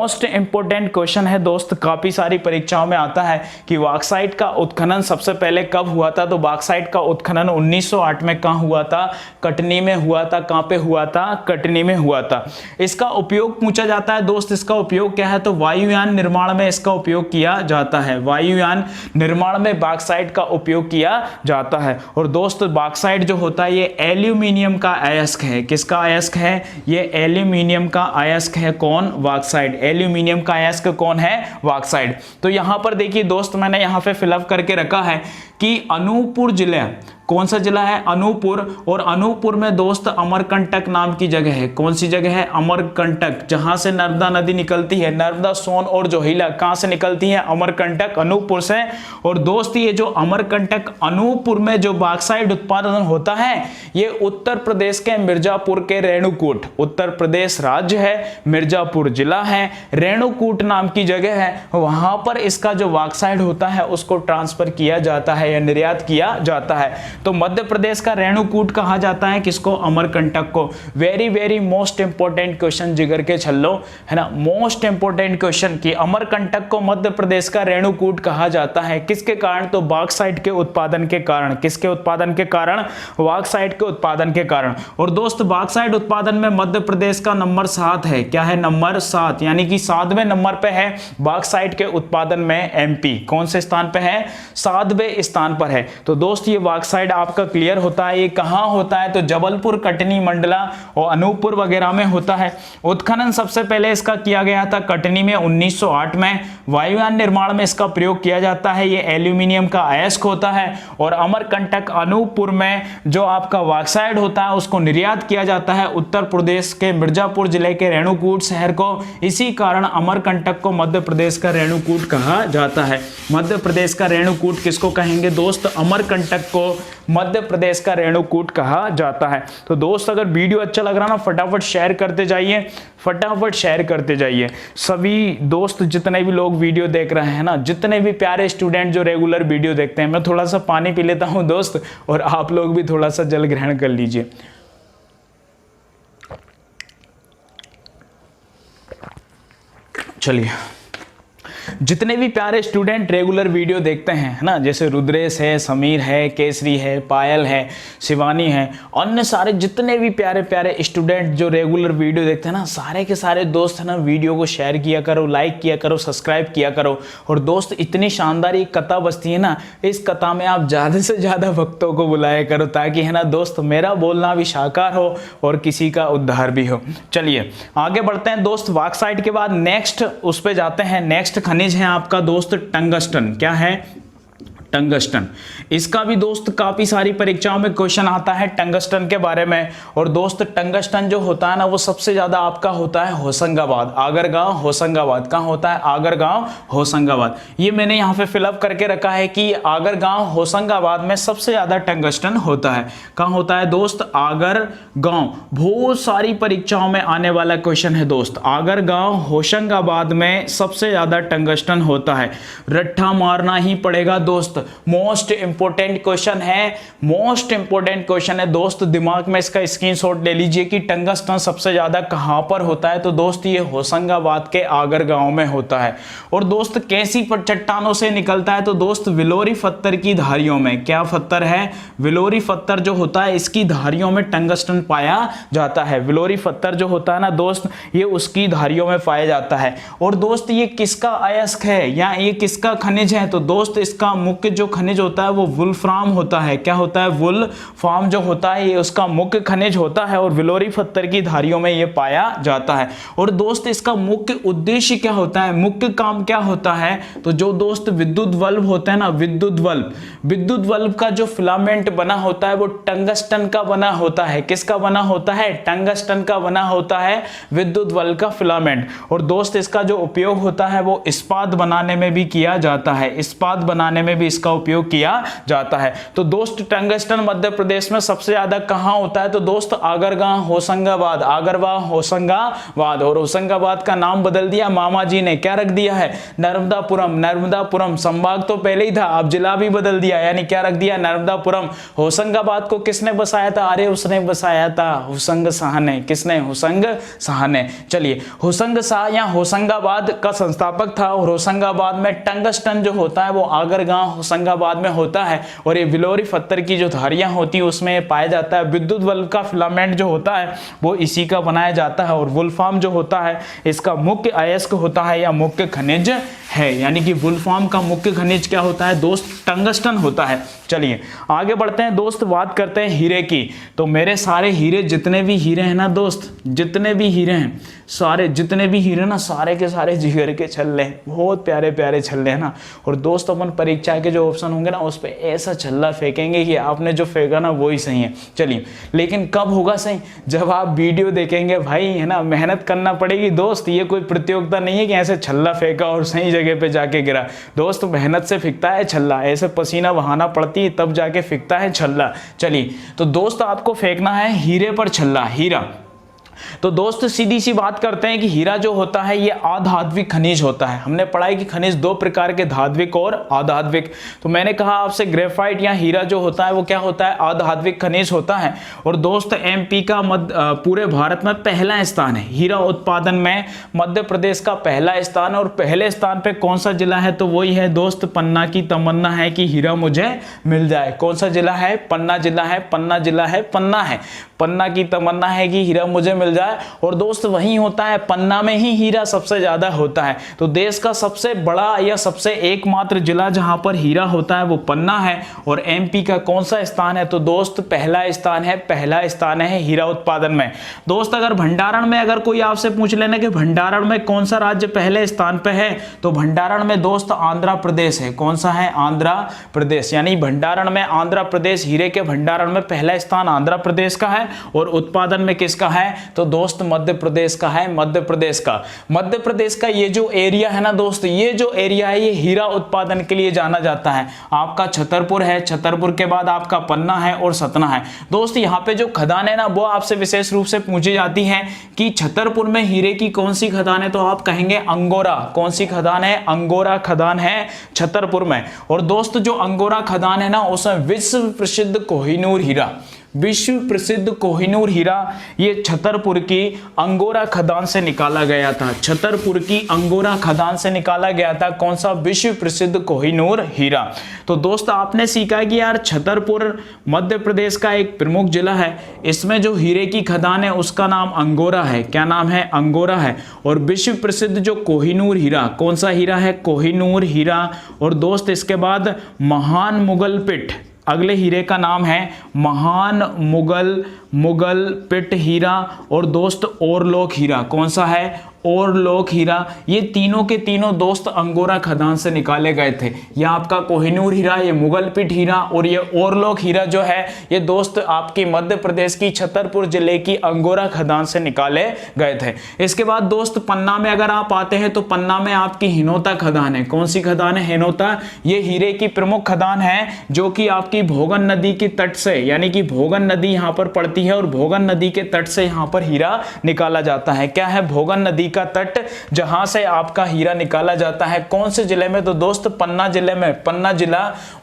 मोस्ट इंपोर्टेंट क्वेश्चन है दोस्त, काफी सारी परीक्षाओं में आता है कि बॉक्साइट का उत्खनन सबसे पहले कब हुआ था? तो बॉक्साइट का उत्खनन 1908 में कहां हुआ था? कटनी में हुआ था। कहां पे हुआ था? कटनी में हुआ था। इसका उपयोग पूछा जाता है दोस्त, इसका उपयोग क्या है? तो वायुयान निर्माण में इसका उपयोग किया जाता है। वायुयान निर्माण में बॉक्साइट का उपयोग किया जाता है। और दोस्त बॉक्साइट जो होता है ये एल्यूमिनियम का अयस्क है। किसका अयस्क है? ये एल्यूमिनियम का अयस्क है। कौन? बॉक्साइट। एल्यूमिनियम का अयस्क कौन है? बॉक्साइट। तो यहां पर देखिए दोस्त, मैंने यहां पे फिलअप करके रखा है कि अनूपपुर जिला, कौन सा जिला है? अनूपपुर। और अनूपपुर में दोस्त अमरकंटक नाम की जगह है। कौन सी जगह है? अमरकंटक, जहां से नर्मदा नदी निकलती है। नर्मदा, सोन और जोहिला कहां से निकलती है? अमरकंटक, अनूपपुर से। और दोस्त ये जो अमरकंटक अनूपपुर में जो बॉक्साइट उत्पादन होता है, ये उत्तर प्रदेश के मिर्जापुर के रेणुकूट, उत्तर प्रदेश राज्य है, मिर्जापुर जिला है, रेणुकूट नाम की जगह है, वहां पर इसका जो बॉक्साइट होता है उसको ट्रांसफर किया जाता है या निर्यात किया जाता है। तो मध्य प्रदेश का रेणुकूट कहा जाता है किसको? अमरकंटक को। Very very most important question जिगर के छल्लो, है ना, मोस्ट इंपोर्टेंट क्वेश्चन कि अमरकंटक को मध्य प्रदेश का रेणुकूट कहा जाता है। किसके कारण? तो बॉक्साइट के उत्पादन के कारण। किसके उत्पादन के कारण? बॉक्साइट के उत्पादन के कारण। और दोस्त बॉक्साइट उत्पादन में मध्य प्रदेश का नंबर 7 है। क्या है? नंबर 7, यानी कि 7वें नंबर पे है बॉक्साइट के उत्पादन में एमपी। कौन से स्थान पे है? 7वें स्थान पर है। तो दोस्त ये बॉक्साइट आपका क्लियर होता है। ये कहां होता है? तो जबलपुर, कटनी, मंडला और अनूपपुर वगैरह में होता है। उत्खनन सबसे पहले इसका किया गया था कटनी में 1908 में। वायुयान निर्माण में इसका प्रयोग किया जाता है। ये एल्यूमिनियम का अयस्क होता है। और अमरकंटक अनूपपुर में जो आपका बॉक्साइट होता है उसको निर्यात किया जाता है उत्तर प्रदेश के मिर्जापुर जिले के रेणुकूट शहर को। इसी कारण अमरकंटक को मध्य प्रदेश का रेणुकूट कहा जाता है। मध्य प्रदेश का रेणुकूट किसको कहेंगे दोस्त? अमरकंटक को मध्य प्रदेश का रेणुकूट कहा जाता है। तो दोस्त अगर वीडियो अच्छा लग रहा ना, फटाफट शेयर करते जाइए, फटाफट शेयर करते जाइए। सभी दोस्त जितने भी लोग वीडियो देख रहे हैं ना, जितने भी प्यारे स्टूडेंट जो रेगुलर वीडियो देखते हैं, मैं थोड़ा सा पानी पी लेता हूं दोस्त, और आप लोग भी थोड़ा सा जल ग्रहण कर लीजिए। चलिए, जितने भी प्यारे स्टूडेंट रेगुलर वीडियो देखते हैं ना, जैसे रुद्रेश है, समीर है, केसरी है, पायल है, शिवानी है, अन्य सारे जितने भी प्यारे प्यारे स्टूडेंट जो रेगुलर वीडियो देखते हैं ना, सारे के सारे दोस्त है ना, वीडियो को शेयर किया करो, लाइक किया करो, सब्सक्राइब किया करो। और दोस्त इतनी शानदार एक कथा बसती है ना, इस कथा में आप ज़्यादा से ज़्यादा भक्तों को बुलाया करो, ताकि है ना दोस्त मेरा बोलना भी साकार हो और किसी का उद्धार भी हो। चलिए आगे बढ़ते हैं दोस्त। बॉक्साइट के बाद नेक्स्ट उस पर जाते हैं। नेक्स्ट खनिज है आपका दोस्त टंगस्टन। क्या है? टंगस्टन। इसका भी दोस्त काफी सारी परीक्षाओं में क्वेश्चन आता है टंगस्टन के बारे में। और दोस्त टंगस्टन जो होता है ना, वो सबसे ज्यादा आपका होता है होशंगाबाद, आगरगांव, होशंगाबाद। कहाँ होता है? आगरगांव, होशंगाबाद। ये मैंने यहाँ पे फिलअप करके रखा है कि आगरगांव, होशंगाबाद में सबसे ज्यादा टंगस्टन होता है। कहाँ होता है दोस्त? आगरगांव। बहुत सारी परीक्षाओं में आने वाला क्वेश्चन है दोस्त। आगरगांव, होशंगाबाद में सबसे ज्यादा टंगस्टन होता है। रट्टा मारना ही पड़ेगा दोस्त। मोस्ट इंपोर्टेंट क्वेश्चन है, मोस्ट इंपोर्टेंट क्वेश्चन है दोस्त। दिमाग में इसका स्क्रीनशॉट ले लीजिए कि टंगस्टन सबसे ज्यादा कहां पर होता है। तो दोस्त ये होशंगाबाद के आगरगांव में होता है। और दोस्त कैसी चट्टानों से निकलता है? तो दोस्त विलोरी पत्थर की धारियों में। क्या पत्थर है? विलोरी पत्थर जो होता है, इसकी धारियों में टंगस्टन पाया जाता है। विलोरी पत्थर जो होता है ना दोस्त, ये उसकी धारियों में पाया जाता है। और दोस्त ये किसका अयस्क है या ये किसका खनिज है? तो दोस्त इसका मुख्य जो खनिज होता है वो वुल्फ्राम होता है। क्या होता है? वुल्फ्राम जो होता है ये उसका मुख्य खनिज होता है और विलोरी पत्थर की धारियों में ये पाया जाता है। और दोस्त इसका मुख्य उद्देश्य क्या होता है? मुख्य काम क्या होता है? तो जो दोस्त विद्युत बल्ब होते हैं ना, विद्युत बल्ब का जो फिलामेंट बना होता है वो टंगस्टन का बना होता है। किसका बना होता है? टंगस्टन का बना होता है विद्युत बल्ब का फिलामेंट। और दोस्त इसका जो उपयोग होता है वो इस्पात बनाने में भी किया जाता है। इस्पात बनाने में भी इसका उपयोग किया जाता है। तो दोस्त टंगस्टन मध्य प्रदेश में सबसे ज्यादा कहां होता है? तो दोस्त आगरगांव, होशंगाबाद, आगरगांव, होशंगाबाद। और होशंगाबाद का नाम बदल दिया मामा जी ने। क्या रख दिया है? नर्मदापुरम। नर्मदापुरम संभाग तो पहले ही था, अब जिला भी बदल दिया, यानी क्या रख दिया? नर्मदापुरम। होशंगाबाद को किसने बसाया था? अरे उसने बसाया था हुसंग शाह ने। किसने? हुसंग शाह ने। चलिए, हुसंग शाह या होशंगाबाद का संस्थापक था। और होशंगाबाद में टंगस्टन जो होता है वो आगरगांव, होशंगाबाद में होता है। और ये विलोरी पत्थर की जो धारियां होती है उसमें पाया जाता है। विद्युत बल्ब का फिलामेंट जो होता है वो इसी का बनाया जाता है। और वुल्फ्राम जो होता है इसका मुख्य अयस्क होता है या मुख्य खनिज है, यानी कि वुल्फ्राम का मुख्य खनिज क्या होता है दोस्त, टंगस्टन होता है। चलिए आगे बढ़ते हैं दोस्त, बात करते हैं हीरे की। तो मेरे सारे हीरे, जितने भी हीरे हैं ना दोस्त, जितने भी हीरे हैं, सारे जितने भी हीरे ना, सारे के सारे जिगर के छल्ले, बहुत प्यारे प्यारे छल्ले हैं ना। और दोस्त अपन परीक्षा के जो ऑप्शन होंगे ना उस पर ऐसा छल्ला फेंकेंगे कि आपने जो फेंका ना वही सही है। चलिए, लेकिन कब होगा सही, जब आप वीडियो देखेंगे भाई, है ना। मेहनत करना पड़ेगी दोस्त, ये कोई प्रतियोगिता नहीं है कि ऐसे छल्ला फेंका और सही जगह पे जाके गिरा। दोस्त मेहनत से फेंकता है छल्ला, ऐसे पसीना बहाना पड़ती है तब जाके फेंकता है छल्ला। चलिए, तो दोस्त आपको फेंकना है हीरे पर छल्ला, हीरा। तो दोस्त सीधी सी बात करते हैं कि हीरा जो होता है ये अधात्विक खनिज होता है। हमने पढ़ा है कि खनिज दो प्रकार के, धात्विक और अधात्विक। तो मैंने कहा आपसे ग्रेफाइट या हीरा जो होता है वो क्या होता है, अधात्विक खनिज होता है। और दोस्त एमपी का पूरे भारत में पहला स्थान है हीरा उत्पादन में, मध्य प्रदेश का पहला स्थान। और पहले स्थान पे कौन सा जिला है, तो वही है दोस्त पन्ना की तमन्ना है कि हीरा मुझे मिल जाए। कौन सा जिला है, पन्ना जिला है, पन्ना जिला है, पन्ना है, पन्ना की तमन्ना है कि हीरा मुझे मिल जाए। और दोस्त वही होता है, पन्ना में ही हीरा सबसे ज्यादा होता है। तो देश का सबसे बड़ा या सबसे एकमात्र जिला जहां पर हीरा होता है वो पन्ना है। और एमपी का कौन सा स्थान है, तो दोस्त पहला स्थान है, पहला स्थान है हीरा उत्पादन में। दोस्त अगर भंडारण में अगर कोई आपसे पूछ लेना कि भंडारण में कौन सा राज्य पहले स्थान पे है, तो भंडारण में दोस्त आंध्र प्रदेश है। कौन सा है, आंध्र प्रदेश। यानी भंडारण में आंध्र प्रदेश, हीरे के भंडारण में पहला स्थान आंध्र प्रदेश का है। और उत्पादन में किसका है, तो दोस्त मध्य प्रदेश का है, मध्य प्रदेश का। मध्य प्रदेश का ये जो एरिया है ना दोस्त, ये जो एरिया है ये हीरा उत्पादन के लिए जाना जाता है। आपका छतरपुर है, छतरपुर के बाद आपका पन्ना है और सतना है। दोस्त यहाँ पे जो खदान है ना वो आपसे विशेष रूप से पूछी जाती है कि छतरपुर में हीरे की कौन सी खदान है, तो आप कहेंगे अंगोरा। कौन सी खदान है, अंगोरा खदान है छतरपुर में। और दोस्त जो अंगोरा खदान है ना उसमें विश्व प्रसिद्ध कोहिनूर हीरा, विश्व प्रसिद्ध कोहिनूर हीरा ये छतरपुर की अंगोरा खदान से निकाला गया था। छतरपुर की अंगोरा खदान से निकाला गया था कौन सा, विश्व प्रसिद्ध कोहिनूर हीरा। तो दोस्त आपने सीखा कि यार छतरपुर मध्य प्रदेश का एक प्रमुख जिला है, इसमें जो हीरे की खदान है उसका नाम अंगोरा है। क्या नाम है, अंगोरा है। और विश्व प्रसिद्ध जो कोहिनूर हीरा, कौन सा हीरा है, कोहिनूर हीरा। और दोस्त इसके बाद महान मुगल पिट, अगले हीरे का नाम है महान मुगल पिट हीरा। और दोस्त ओरलोक हीरा, कौन सा है, ओरलोक हीरा। ये तीनों के तीनों दोस्त अंगोरा खदान से निकाले गए थे। ये आपका कोहिनूर हीरा, ये मुगल पिट हीरा और ये ओरलोक हीरा जो है ये दोस्त आपकी मध्य प्रदेश की छतरपुर जिले की अंगोरा खदान से निकाले गए थे। इसके बाद दोस्त पन्ना में अगर आप आते हैं तो पन्ना में आपकी हिनोता खदान है। कौन सी खदान है, हिनोता। ये हीरे की प्रमुख खदान है जो कि आपकी भोगन नदी के तट से, यानी कि भोगन नदी यहाँ पर पड़ती है और भोगन नदी के तट से यहाँ पर हीरा निकाला जाता है। क्या है, भोगन नदी का तट जहां से आपका हीरा निकाला जाता है। कौन से जिले में, तो दोस्त पन्ना जिले में। पन्ना जिला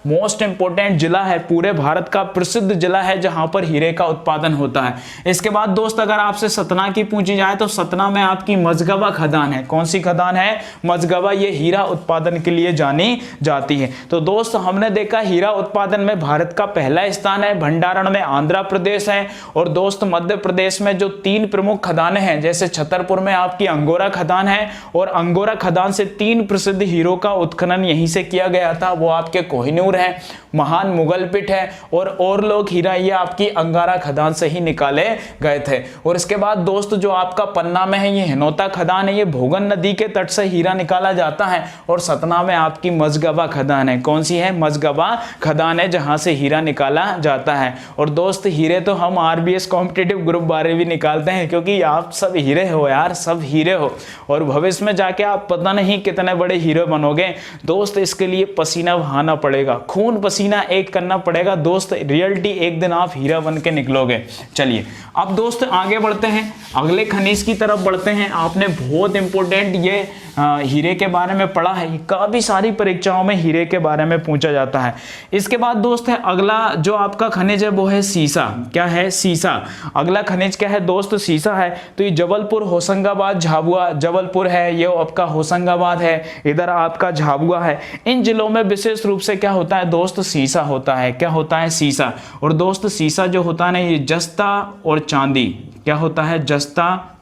मोस्ट इंपोर्टेंट जिला है, पूरे भारत का प्रसिद्ध जिला है जहां पर हीरे का उत्पादन होता है। इसके बाद दोस्त अगर आपसे सतना की पूछी जाए तो सतना में आपकी मझगवा खदान है। कौन सी खदान है, मझगवा। ये हीरा उत्पादन के लिए जानी जाती है। तो दोस्त हमने देखा हीरा उत्पादन में भारत का पहला स्थान है, भंडारण में आंध्र प्रदेश है। और दोस्त मध्य प्रदेश में जो तीन प्रमुख खदानें हैं, जैसे छतरपुर में आपकी अंगोरा खदान है और अंगोरा खदान से तीन प्रसिद्ध हीरों का उत्खनन यहीं से किया गया था, वो आपके कोहिनूर है, महान मुगल पिट है और ओरलोक हीरा, ये आपकी अंगारा खदान से ही निकाले गए थे। और इसके बाद दोस्त जो आपका पन्ना में है ये हिनोता खदान है, ये भोगन नदी के तट से हीरा निकाला जाता है। और सतना में आपकी मझगवा खदान है। कौन सी है, मझगवा खदान है जहां से हीरा निकाला जाता है। और दोस्त हीरे तो हम आरबीएस कॉम्पिटिटिव ग्रुप बारे भी निकालते हैं, क्योंकि आप सब हीरे हो यार, सब हीरे हो और भविष्य में जाके आप पता नहीं कितने बड़े हीरो बनोगे। दोस्त इसके लिए पसीना बहाना पड़ेगा, खून पसीना एक करना पड़ेगा दोस्त, रियलिटी एक दिन आप हीरा बन के निकलोगे। चलिए अब दोस्त आगे बढ़ते हैं, अगले खनिज की तरफ बढ़ते हैं। आपने बहुत इंपॉर्टेंट ये हीरे के बारे में पढ़ा है, काफी सारी परीक्षाओं में हीरे के बारे में पूछा जाता है। इसके बाद दोस्त है अगला जो आपका खनिज है वो है सीसा। क्या है, सीसा। अगला खनिज क्या है दोस्त, सीसा है। तो ये जबलपुर, होशंगाबाद, झाबुआ, जबलपुर है ये आपका, होशंगाबाद है, इधर आपका झाबुआ है। इन जिलों में विशेष रूप से क्या होता है दोस्त, सीसा होता है। क्या होता है, सीसा। और दोस्त सीसा जो होता है ना ये जस्ता और चांदी, क्या होता है, जस्ता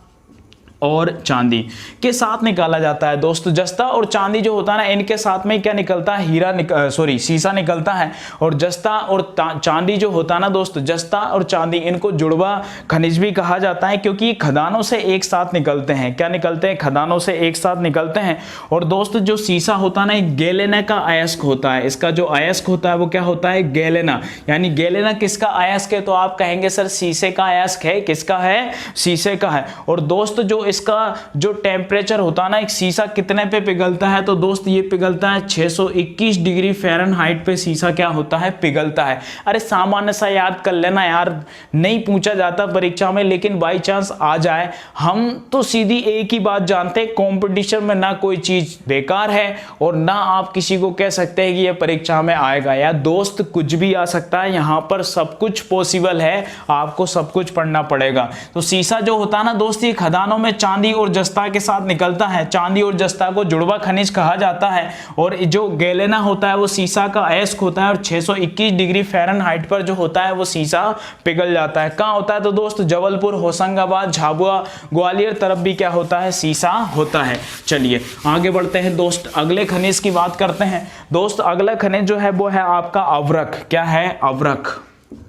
और चांदी के साथ निकाला जाता है दोस्त। जस्ता और चांदी जो होता है ना, इनके साथ में क्या निकलता है, सीसा निकलता है। और जस्ता और चांदी जो होता है ना दोस्त, जस्ता और चांदी इनको जुड़वा खनिज भी कहा जाता है, क्योंकि खदानों से एक साथ निकलते हैं। क्या निकलते हैं? खदानों से एक साथ निकलते हैं। और दोस्त जो सीसा होता है ना, एक गैलेना का अयस्क होता है। इसका जो अयस्क होता है वो क्या होता है? गैलेना। यानी गैलेना किसका अयस्क है? तो आप कहेंगे सर शीशे का अयस्क है। किसका है? शीशे का है। और दोस्त जो इसका जो टेम्परेचर होता है ना, एक शीशा कितने पे पिघलता है? तो दोस्त ये पिघलता है 621 डिग्री फ़ारेनहाइट पे शीशा क्या होता है? पिघलता है। अरे सामान्य सा याद कर लेना यार, नहीं पूछा जाता परीक्षा में, लेकिन बाई चांस आ जाए। हम तो सीधी एक ही बात जानते हैं, कंपटीशन में ना कोई चीज बेकार है और ना आप किसी को कह सकते हैं कि ये परीक्षा में आएगा। यार दोस्त कुछ भी आ सकता है, यहाँ पर सब कुछ पॉसिबल है, आपको सब कुछ पढ़ना पड़ेगा। तो शीशा जो होता है ना दोस्त, ये खदानों में चांदी और जस्ता के साथ निकलता है। चांदी और जस्ता को जुड़वा खनिज कहा जाता है। और जो गैलेना होता है वो शीशा का अयस्क होता है, और 621 डिग्री फ़ारेनहाइट पर जो होता है वो शीशा पिघल जाता है। कहाँ होता है? तो दोस्त जबलपुर, होशंगाबाद, झाबुआ, ग्वालियर तरफ भी क्या होता है? शीशा होता है। चलिए आगे बढ़ते हैं दोस्त, अगले खनिज की बात करते हैं। दोस्त अगला खनिज जो है वो है आपका अवरक। क्या है? अवरक।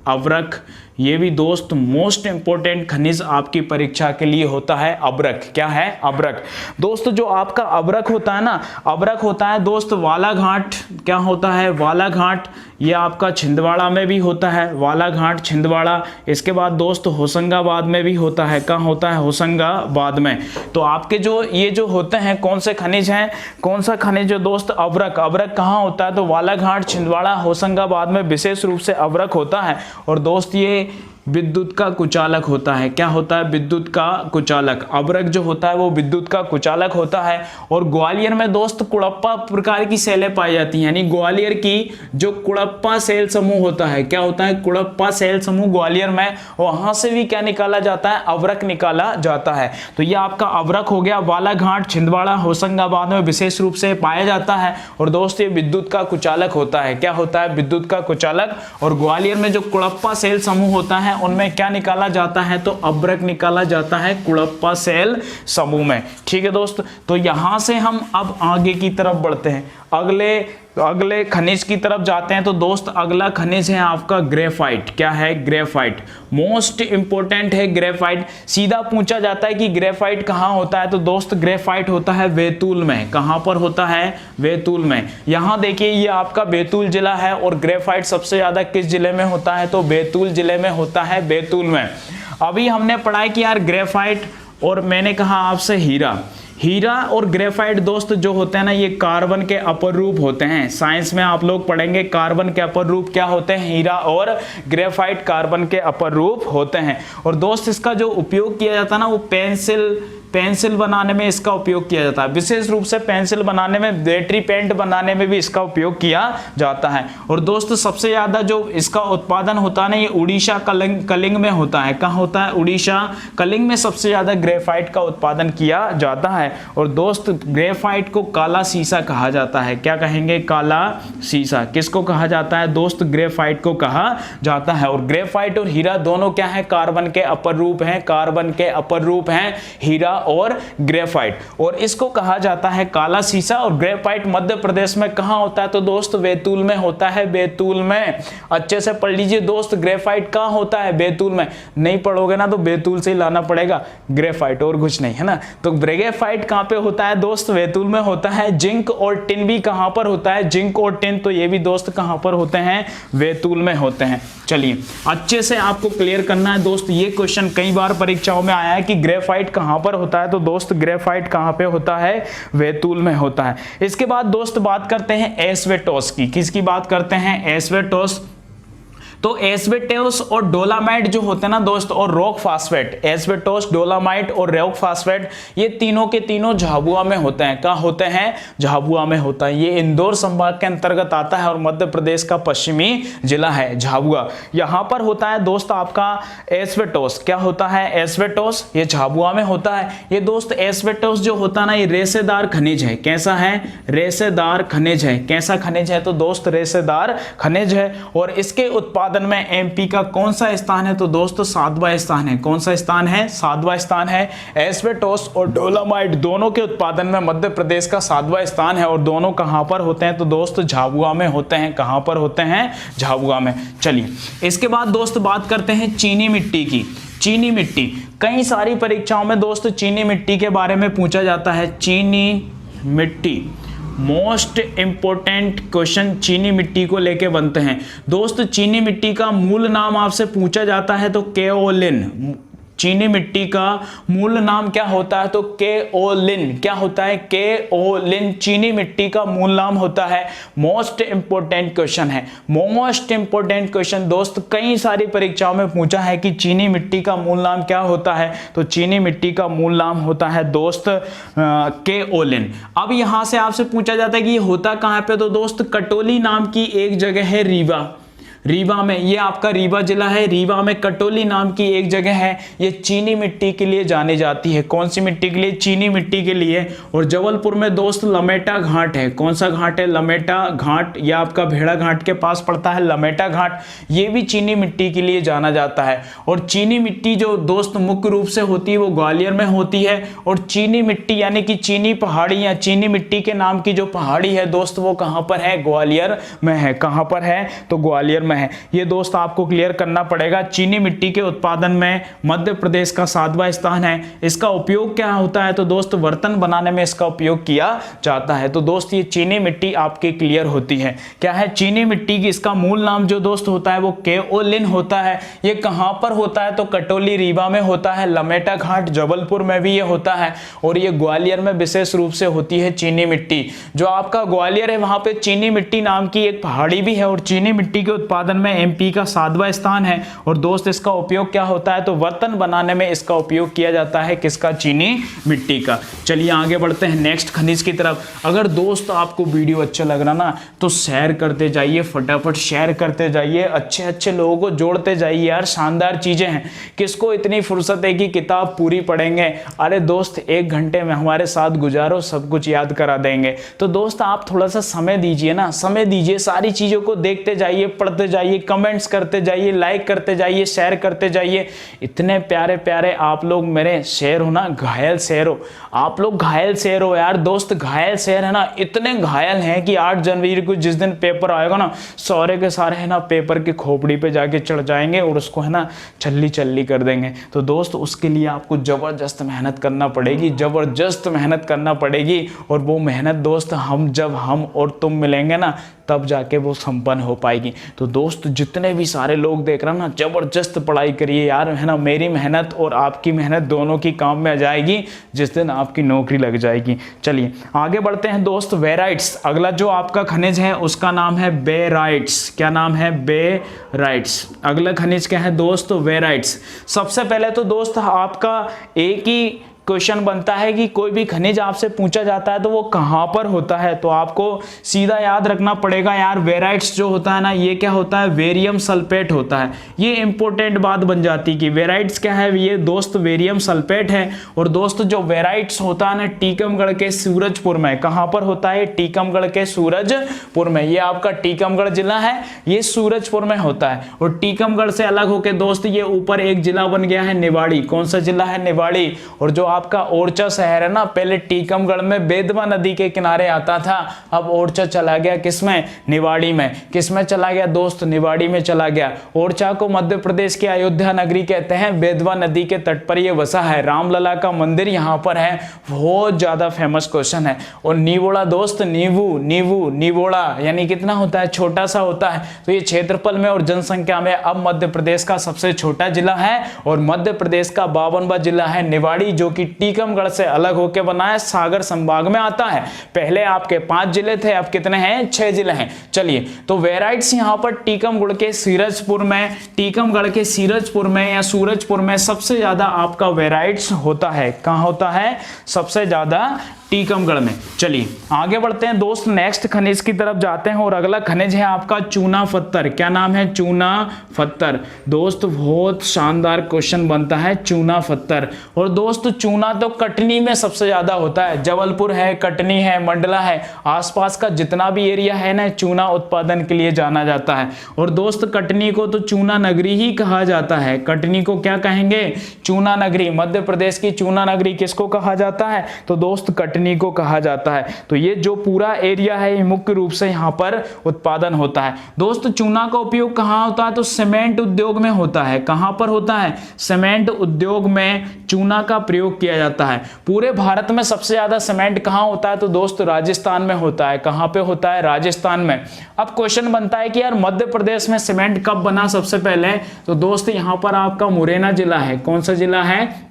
अवरक ये भी दोस्त मोस्ट इंपोर्टेंट खनिज आपकी परीक्षा के लिए होता है। अवरक क्या है? अवरक। दोस्त जो आपका अवरक होता है ना, अवरक होता है दोस्त वालाघाट। क्या होता है? वालाघाट। ये आपका छिंदवाड़ा में भी होता है, वालाघाट, छिंदवाड़ा। इसके बाद दोस्त होशंगाबाद में भी होता है। कहाँ होता है? होशंगाबाद में। तो आपके जो ये जो होते हैं कौन से खनिज हैं? कौन सा खनिज है दोस्त? अवरक। अवरक कहाँ होता है? तो वालाघाट, छिंदवाड़ा, होशंगाबाद में विशेष रूप से अवरक होता है। और दोस्त ये विद्युत का कुचालक होता है। क्या होता है? विद्युत का कुचालक। अवरक जो होता है वो विद्युत का कुचालक होता है। और ग्वालियर में दोस्त कुड़प्पा प्रकार की सेलें पाई जाती हैं, यानी ग्वालियर की जो कुड़प्पा सेल समूह होता है, क्या होता है? कुड़प्पा सेल समूह ग्वालियर में, वहां से भी क्या निकाला जाता है? अवरक निकाला जाता है। तो ये आपका अवरक हो गया। बालाघाट, छिंदवाड़ा, होशंगाबाद में विशेष रूप से पाया जाता है। और दोस्त ये विद्युत का कुचालक होता है। क्या होता है? विद्युत का कुचालक। और ग्वालियर में जो कुड़प्पा सेल समूह होता है उनमें क्या निकाला जाता है? तो अवरक निकाला जाता है कुड़प्पा सेल समूह में। ठीक है दोस्त, तो यहां से हम अब आगे की तरफ बढ़ते हैं, अगले खनिज की तरफ जाते हैं। तो दोस्त अगला खनिज है आपका ग्रेफाइट। क्या है? ग्रेफाइट। मोस्ट इंपोर्टेंट है ग्रेफाइट। सीधा पूछा जाता है कि ग्रेफाइट कहाँ होता है? तो दोस्त ग्रेफाइट होता है बैतूल में। कहाँ पर होता है? बैतूल में। यहाँ देखिए ये आपका बैतूल जिला है, और ग्रेफाइट सबसे ज्यादा किस जिले में होता है? तो बैतूल जिले में होता है, बैतूल में। अभी हमने पढ़ाई कि यार ग्रेफाइट, और मैंने कहा आपसे हीरा और ग्रेफाइट दोस्त जो होते हैं ना, ये कार्बन के अपर रूप होते हैं। साइंस में आप लोग पढ़ेंगे कार्बन के अपर रूप क्या होते हैं? हीरा और ग्रेफाइट कार्बन के अपर रूप होते हैं। और दोस्त इसका जो उपयोग किया जाता है ना, वो पेंसिल बनाने में इसका उपयोग किया जाता है। विशेष रूप से पेंसिल बनाने में, बैटरी पेंट बनाने में भी इसका उपयोग किया जाता है। और दोस्त सबसे ज्यादा जो इसका उत्पादन होता है ना, ये उड़ीसा कलिंग में होता है। कहाँ होता है? उड़ीसा कलिंग में सबसे ज्यादा ग्रेफाइट का उत्पादन किया जाता है। और दोस्त ग्रेफाइट को काला शीशा कहा जाता है। क्या कहेंगे? काला शीशा। किसको कहा जाता है दोस्त? ग्रेफाइट को कहा जाता है। और ग्रेफाइट और हीरा दोनों क्या है? कार्बन के अपर रूप हैं। कार्बन के अपर रूप हैं हीरा और ग्रेफाइट। और इसको कहा जाता है काला शीशा। और ग्रेफाइट मध्य प्रदेश में कहाँ होता है? तो दोस्त बैतूल में होता है, बैतूल में। अच्छे से पढ़ लीजिए दोस्त, ग्रेफाइट कहाँ होता है? बैतूल में। नहीं पढ़ोगे ना तो बैतूल से ही लाना पड़ेगा ग्रेफाइट, और कुछ नहीं है ना। तो ग्रेफाइट कहाँ पे होता है दोस्त? बैतूल में होता है। जिंक और टिन भी कहाँ पर होता है? जिंक और टिन, तो ये भी दोस्त कहाँ पर होते हैं? बैतूल में होते हैं। चलिए अच्छे से आपको क्लियर करना है दोस्त, ये क्वेश्चन कई बार परीक्षाओं में आया है कि ग्रेफाइट कहाँ पर होता है। तो दोस्त ग्रेफाइट कहाँ पे होता है? बैतूल में होता है। इसके बाद दोस्त बात करते हैं एस्बेस्टोस की। किसकी बात करते हैं? एस्बेस्टोस। तो एस्बेस्टोस और डोलामाइट जो होते हैं ना दोस्त, और रॉक फास्फेट, एस्बेस्टोस, डोलामाइट और रॉक फास्फेट, ये तीनों के तीनों झाबुआ में होते हैं। कहाँ होते हैं? झाबुआ में होता है। ये इंदौर संभाग के अंतर्गत आता है और मध्य प्रदेश का पश्चिमी जिला है झाबुआ। यहाँ पर होता है दोस्त आपका एस्बेस्टोस। क्या होता है? एस्बेस्टोस, ये झाबुआ में होता है। ये दोस्त एस्बेस्टोस जो होता है ना, ये रेशेदार खनिज है। कैसा है? रेशेदार खनिज है। कैसा खनिज है? तो दोस्त रेशेदार खनिज है। और इसके उत्पादन उत्पादन में एमपी का कौन सा स्थान है? तो दोस्तों 7वां स्थान है। कौन सा स्थान है? 7वां स्थान है। एस्बेस्टोस और डोलोमाइट दोनों के उत्पादन में मध्य प्रदेश का 7वां स्थान है और दोनों कहां पर होते हैं? तो दोस्त झाबुआ में होते हैं। कहां पर होते हैं? झाबुआ में। चलिए इसके बाद दोस्त बात करते हैं चीनी मिट्टी की। चीनी मिट्टी कई सारी परीक्षाओं में दोस्त चीनी मिट्टी के बारे में पूछा जाता है। चीनी मिट्टी मोस्ट इंपोर्टेंट क्वेश्चन चीनी मिट्टी को लेके बनते हैं। दोस्त चीनी मिट्टी का मूल नाम आपसे पूछा जाता है तो केओलिन। चीनी मिट्टी का मूल नाम क्या होता है? तो केओलिन। क्या होता है? केओलिन चीनी मिट्टी का मूल नाम होता है। मोस्ट इंपोर्टेंट क्वेश्चन है। मोस्ट इंपोर्टेंट क्वेश्चन दोस्त कई सारी परीक्षाओं में पूछा है कि चीनी मिट्टी का मूल नाम क्या होता है? तो चीनी मिट्टी का मूल नाम होता है दोस्त केओलिन। अब यहां से आपसे पूछा जाता है कि ये होता कहां पे? तो दोस्त कटोली नाम की एक जगह है रीवा। रीवा में, ये आपका रीवा जिला है। रीवा में कटोली नाम की एक जगह है। ये चीनी मिट्टी के लिए जानी जाती है। कौन सी मिट्टी के लिए? चीनी मिट्टी के लिए। और जबलपुर में दोस्त लमेटा घाट है। कौन सा घाट है? लमेटा घाट। ये आपका भेड़ा घाट के पास पड़ता है लमेटा घाट। ये भी चीनी मिट्टी के लिए जाना जाता है। और चीनी मिट्टी जो दोस्त मुख्य रूप से होती है वो ग्वालियर में होती है। और चीनी मिट्टी यानी कि चीनी पहाड़ी या चीनी मिट्टी के नाम की जो पहाड़ी है दोस्त वो कहां पर है? ग्वालियर में है। कहां पर है? तो ग्वालियर में है। ये दोस्त आपको क्लियर करना पड़ेगा। चीनी मिट्टी के उत्पादन में मध्य प्रदेश का 7वां स्थान है। इसका उपयोग क्या होता है? तो दोस्त बर्तन बनाने में इसका उपयोग किया जाता है। तो दोस्त ये चीनी मिट्टी आपकी क्लियर होती है। क्या है? चीनी मिट्टी की इसका मूल नाम जो दोस्त होता है वो केओलिन होता है। ये कहां पर होता है? तो कटोली रीवा में होता है। लमेटा घाट जबलपुर में भी ये होता है। और ये ग्वालियर में विशेष रूप से होती है चीनी मिट्टी। जो आपका ग्वालियर है वहां पे चीनी मिट्टी नाम की एक पहाड़ी भी है। और चीनी मिट्टी के उत्पादन में एमपी का 7वां स्थान है। और दोस्त इसका उपयोग क्या होता है? तो बर्तन बनाने में इसका उपयोग किया जाता है। किसका? चीनी मिट्टी का। चलिए आगे बढ़ते हैं नेक्स्ट खनिज की तरफ। अगर दोस्त आपको वीडियो अच्छा लग रहा ना तो शेयर करते जाइए, फटाफट शेयर करते जाइए, अच्छे अच्छे लोगों को जोड़ते जाइए यार। शानदार चीजें हैं। किसको इतनी फुर्सत है कि किताब पूरी पढ़ेंगे? अरे दोस्त 1 घंटे में हमारे साथ गुजारो, सब कुछ याद करा देंगे। तो दोस्त आप थोड़ा सा समय दीजिए ना, समय दीजिए, सारी चीजों को देखते जाइए, पढ़ते जाइए, कमेंट्स करते जाइए, लाइक करते जाइए, शेयर करते जाइए। इतने प्यारे प्यारे आप लोग मेरे शेर हो ना, घायल शेर हो आप लोग, घायल शेर हो यार दोस्त, घायल शेर है ना। इतने घायल हैं कि 8 जनवरी को जिस दिन पेपर आएगा ना सारे के सारे है ना पेपर की खोपड़ी पे जाके चढ़ जाएंगे और उसको है ना छल्ली छल्ली कर देंगे। तो दोस्त उसके लिए आपको जबरदस्त मेहनत करना पड़ेगी, जबरदस्त मेहनत करना पड़ेगी। और वो मेहनत दोस्त जब हम और तुम मिलेंगे ना तब जाके वो संपन्न हो पाएगी। तो दोस्त जितने भी सारे लोग देख रहे हैं ना जबरदस्त पढ़ाई करिए यार, है ना। मेरी मेहनत और आपकी मेहनत दोनों की काम में आ जाएगी जिस दिन आपकी नौकरी लग जाएगी। चलिए आगे बढ़ते हैं दोस्त। बेराइट्स, अगला जो आपका खनिज है उसका नाम है बेराइट्स। क्या नाम है? बेराइट्स। अगला खनिज क्या है दोस्त? बेराइट्स। सबसे पहले तो दोस्त आपका एक ही क्वेश्चन बनता है कि कोई भी खनिज आपसे पूछा जाता है तो वो कहां पर होता है। तो आपको सीधा याद रखना पड़ेगा यार, वेराइट्स जो होता है ना ये क्या होता है? वेरियम सल्फेट होता है। ये इंपॉर्टेंट बात बन जाती है कि वेराइट्स क्या है? ये दोस्त वेरियम सल्फेट है। और दोस्त जो वेराइट्स होता है ना टीकमगढ़ के सूरजपुर में। कहां पर होता है? टीकमगढ़ के सूरजपुर में। ये आपका टीकमगढ़ जिला है, ये सूरजपुर में होता है। और टीकमगढ़ से अलग होकर दोस्त ये ऊपर एक जिला बन गया है निवाड़ी। कौन सा जिला है? निवाड़ी। और जो आपका ओरछा शहर है ना पहले टीकमगढ़ में बेतवा नदी के किनारे आता था, अब ओरछा चला गया किसमें? निवाड़ी में। किसमें चला गया दोस्त? निवाड़ी में चला गया। ओरछा को मध्य प्रदेश की अयोध्या नगरी कहते हैं, बेतवा नदी के तट पर यह बसा है। रामलला का मंदिर यहाँ पर है, बहुत ज्यादा फेमस क्वेश्चन है। और निवोड़ा दोस्त, निवोड़ा यानी कितना होता है? छोटा सा होता है। तो ये क्षेत्रफल में और जनसंख्या में अब मध्य प्रदेश का सबसे छोटा जिला है और मध्य प्रदेश का 52वां जिला है निवाड़ी, जो कि टीकमगढ़ से अलग होकर बना है, सागर संभाग में आता है। पहले आपके 5 जिले थे, अब कितने हैं? 6 जिले हैं। चलिए तो वेराइट्स यहां पर टीकमगढ़ के सूरजपुर में या सूरजपुर में सबसे ज्यादा आपका वेराइट्स होता है। कहां होता है? सबसे ज्यादा टीकमगढ़ में। चलिए आगे बढ़ते हैं दोस्त, नेक्स्ट खनिज की तरफ जाते हैं और अगला खनिज है आपका चूना पत्थर। क्या नाम है? चूना पत्थर। दोस्त बहुत शानदार क्वेश्चन बनता है, चूना पत्थर। और दोस्त चूना तो कटनी में सबसे ज्यादा होता है, जबलपुर है, कटनी है, मंडला है, आसपास का जितना भी एरिया है ना, चूना उत्पादन के लिए जाना जाता है। और दोस्त कटनी को तो चूना नगरी ही कहा जाता है। कटनी को क्या कहेंगे? चूना नगरी। मध्य प्रदेश की चूना नगरी किसको कहा जाता है? तो दोस्त कटनी को कहा जाता है। तो ये जो पूरा एरिया है ये मुख्य रूप से यहाँ पर उत्पादन होता है। दोस्त चूना का उपयोग कहाँ होता है? तो सीमेंट उद्योग में होता है। कहाँ पर होता है? सीमेंट उद्योग में चूना का प्रयोग किया जाता है। पूरे भारत में सबसे ज्यादा सीमेंट कहाँ होता है? तो दोस्त राजस्थान में होता है। कहाँ पे होता है? राजस्थान में। अब क्वेश्चन बनता है कि यार मध्य प्रदेश में सीमेंट कब बना सबसे पहले? तो दोस्त यहाँ पर आपका मुरैना जिला है। कौन सा जिला है?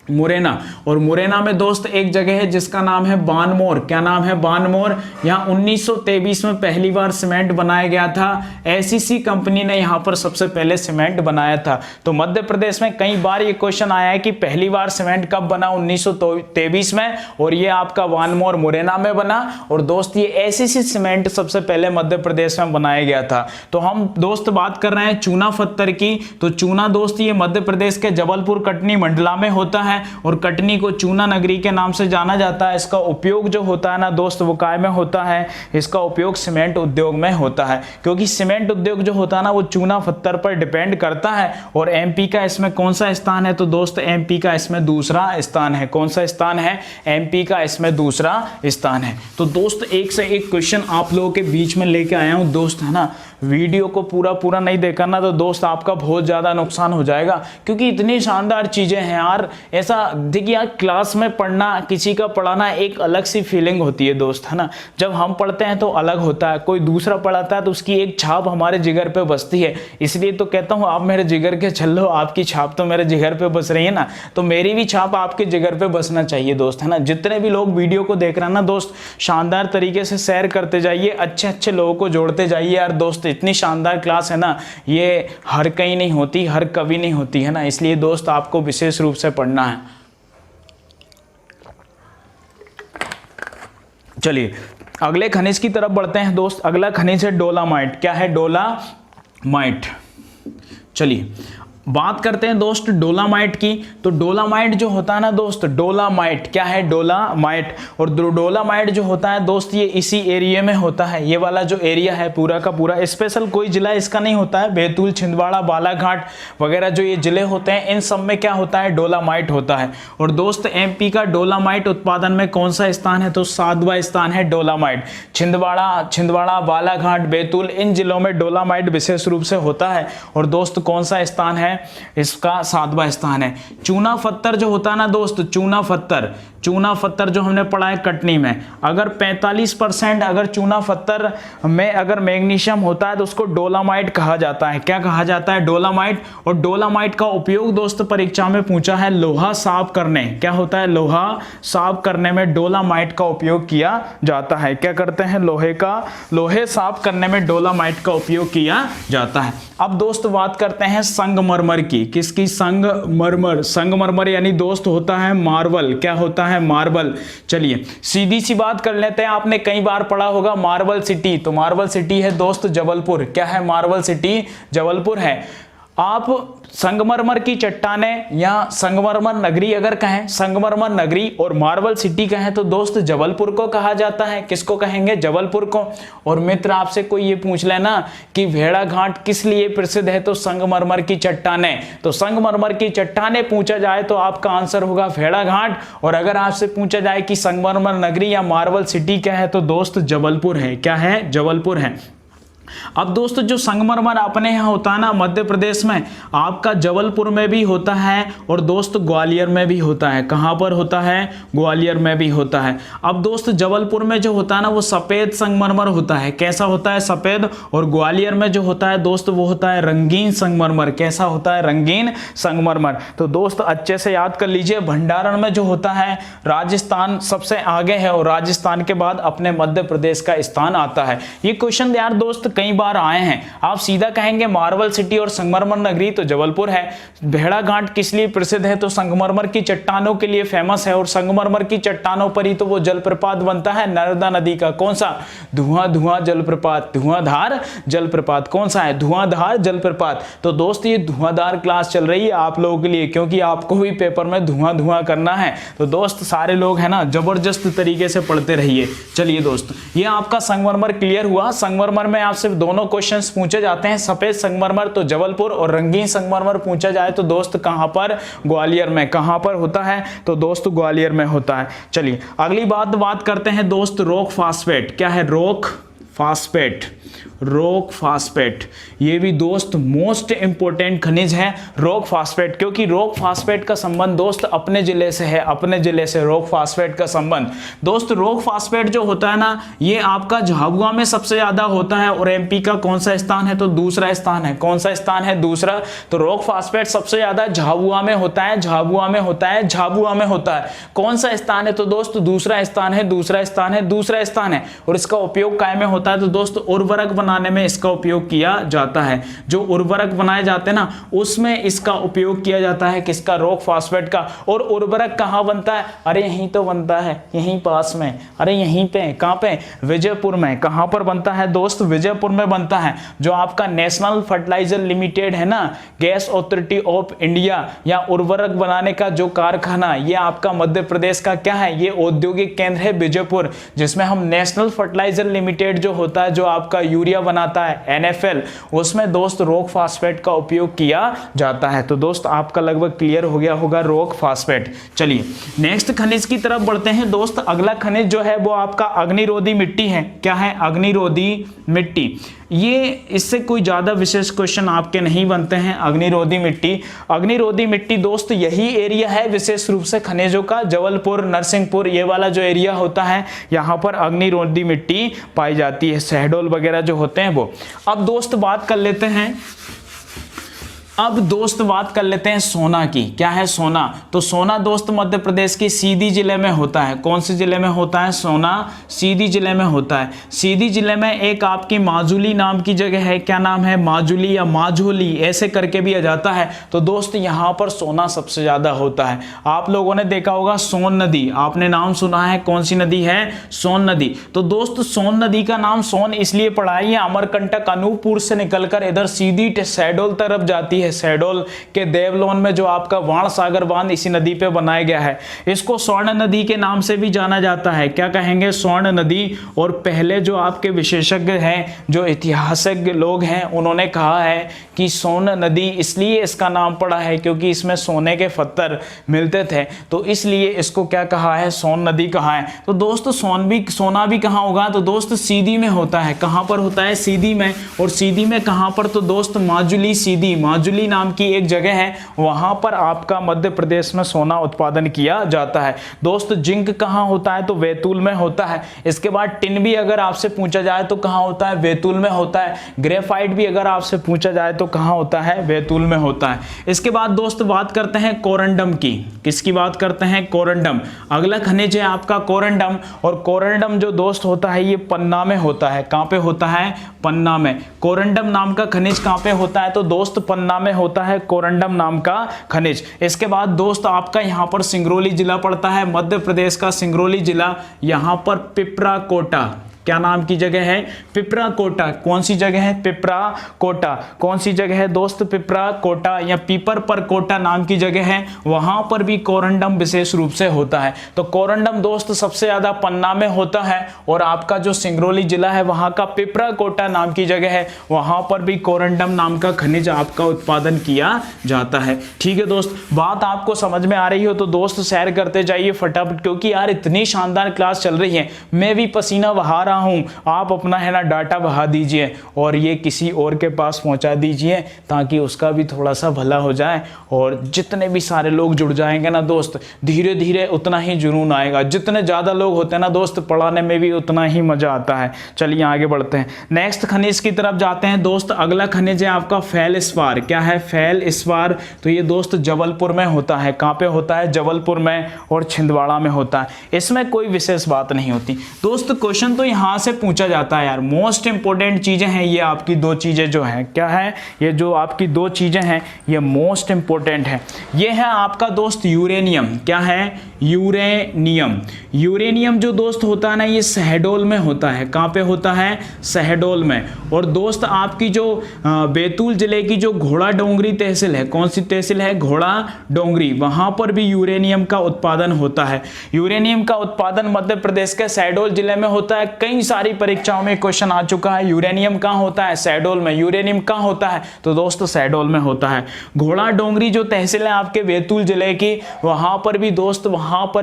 मुरैना। और मुरैना में दोस्त एक जगह है जिसका नाम है बानमोर। क्या नाम है? बानमोर। यहाँ 1923 में पहली बार सीमेंट बनाया गया था। एसीसी कंपनी ने यहाँ पर सबसे पहले सीमेंट बनाया था। तो मध्य प्रदेश में कई बार ये क्वेश्चन आया है कि पहली बार सीमेंट कब बना? 1923 में, और ये आपका बानमोर मुरैना में बना। और दोस्त ये एसीसी सीमेंट सबसे पहले मध्य प्रदेश में बनाया गया था। तो हम दोस्त बात कर रहे हैं चूना पत्थर की। तो चूना दोस्त ये मध्य प्रदेश के जबलपुर, कटनी, मंडला में होता है और कटनी को चूना नगरी के नाम से जाना जाता है। इसका उपयोग जो होता है ना दोस्त वो काय में होता है? इसका उपयोग सीमेंट उद्योग में होता है, क्योंकि सीमेंट उद्योग जो होता है ना वो चूना पत्थर पर डिपेंड करता है। और एमपी का इसमें कौन सा स्थान है? तो दोस्त एमपी का इसमें दूसरा स्थान है। कौन सा स्थान है? एमपी का इसमें दूसरा स्थान है। तो दोस्त एक से एक क्वेश्चन आप लोगों के बीच में लेके आया हूं दोस्त, है ना। वीडियो को पूरा नहीं देखा ना तो दोस्त आपका बहुत ज़्यादा नुकसान हो जाएगा, क्योंकि इतनी शानदार चीज़ें हैं यार। ऐसा देखिए यार, क्लास में पढ़ना, किसी का पढ़ाना एक अलग सी फीलिंग होती है दोस्त, है ना। जब हम पढ़ते हैं तो अलग होता है, कोई दूसरा पढ़ाता है तो उसकी एक छाप हमारे जिगर पे बसती है। इसलिए तो कहता हूँ आप मेरे जिगर के छल्लो, आपकी छाप तो मेरे जिगर पे बस रही है ना, तो मेरी भी छाप आपके जिगर पे बसना चाहिए दोस्त, है ना। जितने भी लोग वीडियो को देख रहे हैं ना दोस्त, शानदार तरीके से शेयर करते जाइए, अच्छे लोगों को जोड़ते जाइए यार दोस्त। इतनी शानदार क्लास है ना, ये हर कहीं नहीं होती, हर कभी नहीं होती, है ना। इसलिए दोस्त आपको विशेष रूप से पढ़ना है। चलिए अगले खनिज की तरफ बढ़ते हैं दोस्त। अगला खनिज है डोलामाइट। क्या है? डोलामाइट। चलिए बात करते हैं दोस्त डोलामाइट की। तो डोलामाइट जो होता है ना दोस्त, डोलामाइट क्या है? डोलामाइट। और डोलामाइट जो होता है दोस्त ये इसी एरिया में होता है। ये वाला जो एरिया है पूरा का पूरा, स्पेशल कोई जिला इसका नहीं होता है। बैतूल, छिंदवाड़ा, बालाघाट वगैरह जो ये जिले होते हैं इन सब में क्या होता है? डोलामाइट होता है। और दोस्त एमपी का डोलामाइट उत्पादन में कौन सा स्थान है? तो 7वां स्थान है डोलामाइट। छिंदवाड़ा, बालाघाट, बैतूल इन जिलों में डोलामाइट विशेष रूप से होता है। और दोस्त कौन सा स्थान है? इसका 7वां स्थान है। चूना पत्थर जो होता है ना दोस्त, चूना पत्थर जो हमने पढ़ा है कटनी में, अगर 45% अगर चूना पत्थर में अगर मैग्नीशियम होता है तो उसको डोलामाइट कहा जाता है। क्या कहा जाता है? डोलामाइट। और डोलामाइट का उपयोग दोस्त परीक्षा में पूछा है लोहा साफ करने। क्या होता है? लोहा साफ करने में डोलामाइट का उपयोग किया जाता है। क्या करते हैं? लोहे साफ करने में डोलामाइट का उपयोग किया जाता है। अब दोस्त बात करते हैं संगमरमर की। किसकी? संगमरमर यानी दोस्त होता है मार्बल। क्या होता है? मार्बल। चलिए सीधी सी बात कर लेते हैं, आपने कई बार पढ़ा होगा मार्बल सिटी। तो मार्बल सिटी है दोस्त जबलपुर। क्या है? मार्बल सिटी जबलपुर है। आप संगमरमर की चट्टानें या संगमरमर नगरी अगर कहें, संगमरमर नगरी और मार्बल सिटी कहें तो दोस्त जबलपुर को कहा जाता है। किसको कहेंगे? जबलपुर को। और मित्र आपसे कोई ये पूछ लेना कि भेड़ाघाट किस लिए प्रसिद्ध है? तो संगमरमर की चट्टानें। तो संगमरमर की चट्टानें पूछा जाए तो आपका आंसर होगा भेड़ाघाट। और अगर आपसे पूछा जाए कि संगमरमर नगरी या मार्बल सिटी क्या है तो दोस्त जबलपुर है। क्या है? जबलपुर है। अब दोस्तों जो संगमरमर अपने यहाँ होता है ना मध्य प्रदेश में, आपका जबलपुर में भी होता है और दोस्त ग्वालियर में भी होता है। कहाँ पर होता है? ग्वालियर में भी होता है। अब दोस्त जबलपुर में जो होता है ना वो सफ़ेद संगमरमर होता है। कैसा होता है? सफ़ेद। और ग्वालियर में जो होता है दोस्त वो होता है रंगीन संगमरमर। कैसा होता है? रंगीन संगमरमर। तो दोस्त अच्छे से याद कर लीजिए। भंडारण में जो होता है राजस्थान सबसे आगे है और राजस्थान के बाद अपने मध्य प्रदेश का स्थान आता है। ये क्वेश्चन यार दोस्त कई बार आए हैं। आप सीधा कहेंगे मार्बल सिटी और संगमरमर नगरी तो जबलपुर है। भेड़ाघाट किस लिए प्रसिद्ध है तो संगमरमर की चट्टानों के लिए फेमस है, और संगमरमर की चट्टानों पर ही तो वो जलप्रपात बनता है नर्मदा नदी का। कौन सा? धुआंधार जलप्रपात। धुआंधार जलप्रपात कौन सा है? धुआंधार जलप्रपात। तो दोस्त ये धुआंधार क्लास चल रही है आप लोगों के लिए, क्योंकि आपको भी पेपर में धुआं धुआं करना है। तो दोस्त सारे लोग है ना जबरदस्त तरीके से पढ़ते रहिए। चलिए दोस्त, ये आपका संगमरमर क्लियर हुआ। संगमरमर में आपसे दोनों क्वेश्चंस पूछे जाते हैं, सफेद संगमरमर तो जबलपुर और रंगीन संगमरमर पूछा जाए तो दोस्त कहां पर? ग्वालियर में। कहां पर होता है? तो दोस्त ग्वालियर में होता है। चलिए अगली बात करते हैं दोस्त रॉक फास्फेट। क्या है? Rock phosphate. रॉक फास्फेट ये भी दोस्त मोस्ट इंपोर्टेंट खनिज है रॉक फास्फेट, क्योंकि रॉक फास्फेट का संबंध दोस्त अपने जिले से है, अपने जिले से रॉक फास्फेट का संबंध। दोस्त रॉक फास्फेट जो होता है ना ये आपका झाबुआ में सबसे ज्यादा होता है, और एमपी का कौन सा स्थान है? तो दूसरा स्थान है। कौन सा स्थान है? दूसरा। तो रॉक फास्फेट सबसे ज्यादा झाबुआ में होता है, झाबुआ में होता है, झाबुआ में होता है। कौन सा स्थान है? तो दोस्त दूसरा स्थान है, दूसरा स्थान है, दूसरा स्थान है। और इसका उपयोग काय में होता है? तो दोस्त उर्वरक बनाने में इसका उपयोग किया जाता है। जो उर्वरक बनाए जाते हैं ना उसमें इसका उपयोग किया जाता है। किसका? रॉक फास्फेट का। और उर्वरक कहां बनता है? अरे यहीं तो बनता है, यहीं पास में। अरे यहीं पे। कहां पे? विजयपुर में। कहां पर बनता है दोस्त? विजयपुर में बनता है। जो आपका नेशनल फर्टिलाइजर लिमिटेड है ना, गैस अथॉरिटी ऑफ इंडिया, या उर्वरक बनाने का जो कारखाना, ये आपका मध्य प्रदेश का क्या है? ये औद्योगिक केंद्र है विजयपुर, जिसमें हम नेशनल फर्टिलाइजर लिमिटेड जो होता है, जो आपका यूरिया बनाता है NFL, उसमें दोस्त रॉक फास्फेट का उपयोग किया जाता है। तो दोस्त आपका लगभग क्लियर हो गया होगा रॉक फास्फेट। चलिए नेक्स्ट खनिज की तरफ बढ़ते हैं दोस्त। अगला खनिज जो है वो आपका अग्निरोधी मिट्टी है। क्या है? अग्निरोधी मिट्टी। ये इससे कोई ज्यादा विशेष क्वेश्चन आपके नहीं बनते हैं। अग्निरोधी मिट्टी, अग्निरोधी मिट्टी दोस्त यही एरिया है विशेष रूप से खनिजों का, जबलपुर, नरसिंहपुर, ये वाला जो एरिया होता है यहाँ पर अग्निरोधी मिट्टी पाई जाती है। शहडोल वगैरह जो होते हैं वो। अब दोस्त बात कर लेते हैं सोना की। क्या है? सोना। तो सोना दोस्त मध्य प्रदेश की सीधी जिले में होता है। कौन से जिले में होता है? सोना सीधी जिले में होता है। सीधी जिले में एक आपकी माजुली नाम की जगह है। क्या नाम है? माजुली या माजुली ऐसे करके भी आ जाता है। तो दोस्त यहाँ पर सोना सबसे ज्यादा होता है। आप लोगों ने देखा होगा सोन नदी, आपने नाम सुना है। कौन सी नदी है? सोन नदी। तो दोस्त सोन नदी का नाम सोन इसलिए पड़ा है, ये अमरकंटक अनूपपुर से निकलकर इधर सीधी शहडोल तरफ जाती है। शहडोल के देवलोन में जो आपका वाण सागर बांध इसी नदी पे बनाया गया है। इसको स्वर्ण नदी के नाम से भी जाना जाता है। क्या कहेंगे? स्वर्ण नदी। और पहले जो आपके विशेषज्ञ हैं, जो ऐतिहासिक लोग हैं, उन्होंने कहा है कि स्वर्ण नदी इसलिए इसका नाम पड़ा है क्योंकि इसमें सोने के पत्थर मिलते थे, तो इसलिए इसको क्या कहा है? स्वर्ण नदी कहा है। तो दोस्त सोना भी कहाँ होगा? तो दोस्त सीधी में होता है। कहाँ पर होता है? सीधी में। और सीधी में कहाँ पर? तो दोस्त माजुली सीधी, माजुली नाम की एक जगह है, वहां पर आपका मध्य प्रदेश में सोना उत्पादन किया जाता है। दोस्त जिंक कहां होता है? तो बैतूल में होता है। इसके बाद टिन भी अगर आपसे पूछा जाए तो कहां होता है? बैतूल में होता है। ग्रेफाइट भी अगर आपसे पूछा जाए तो कहां होता है? बैतूल में होता है। इसके बाद दोस्त बात करते हैं कोरंडम की। किसकी बात करते हैं? कोरंडम। अगला खनिज है आपका कोरंडम। और कोरंडम जो दोस्त होता है ये पन्ना में होता है। कहां पे होता है? पन्ना में। कोरंडम नाम का खनिज कहां पे होता है? तो दोस्त पन्ना में होता है कोरंडम नाम का खनिज। इसके बाद दोस्त आपका यहां पर सिंगरौली जिला पड़ता है, मध्य प्रदेश का सिंगरौली जिला। यहां पर पिपरा कोटा, क्या नाम की जगह है? पिपरा कोटा। कौन सी जगह है? पिपरा कोटा। कौन सी जगह है दोस्त? पिपरा कोटा या पीपर पर कोटा नाम की जगह है, वहां पर भी कोरंडम विशेष रूप से होता है। तो कोरंडम दोस्त सबसे ज्यादा पन्ना में होता है, और आपका जो सिंगरौली जिला है वहां का पिपरा कोटा नाम की जगह है, वहां पर भी कोरंडम नाम का खनिज आपका उत्पादन किया जाता है। ठीक है दोस्त, बात आपको समझ में आ रही हो तो दोस्त शेयर करते जाइए फटाफट, क्योंकि यार इतनी शानदार क्लास चल रही है, मैं भी पसीना बहा रहा हूं। आप अपना है ना डाटा बहा दीजिए और ये किसी और के पास पहुंचा दीजिए ताकि उसका भी थोड़ा सा भला हो जाए, और जितने भी सारे लोग जुड़ जाएंगे ना दोस्त, धीरे धीरे उतना ही जुनून आएगा। जितने ज्यादा लोग होते हैं ना दोस्त, पढ़ाने में भी उतना ही मजा आता है। चलिए आगे बढ़ते हैं, नेक्स्ट खनिज की तरफ जाते हैं दोस्त। अगला खनिज है आपका फेलस्पार। क्या है? फेलस्पार। तो ये दोस्त जबलपुर में होता है। कहां पे होता है? जबलपुर में और छिंदवाड़ा में होता है। इसमें कोई विशेष बात नहीं होती दोस्त। क्वेश्चन तो यहां कहाँ से पूछा जाता है यार, मोस्ट इंपॉर्टेंट चीजें हैं ये आपकी दो चीजें जो हैं, क्या है ये जो आपकी दो चीजें हैं ये मोस्ट इंपॉर्टेंट है। ये है आपका दोस्त यूरेनियम, क्या है यूरेनियम। यूरेनियम जो दोस्त होता है ना ये शहडोल में होता है, कहाँ पे होता है, शहडोल में। और दोस्त आपकी जो बैतूल जिले की जो घोड़ा डोंगरी तहसील है, कौन सी तहसील है, घोड़ा डोंगरी, वहां पर भी यूरेनियम का उत्पादन होता है। यूरेनियम का उत्पादन मध्य प्रदेश के शहडोल जिले में होता है। कई सारी परीक्षाओं में क्वेश्चन आ चुका है, यूरेनियम कहाँ होता है, शहडोल में। यूरेनियम कहाँ होता है, तो दोस्त शहडोल में होता है। घोड़ा डोंगरी जो तहसील है आपके बैतूल जिले की, वहां पर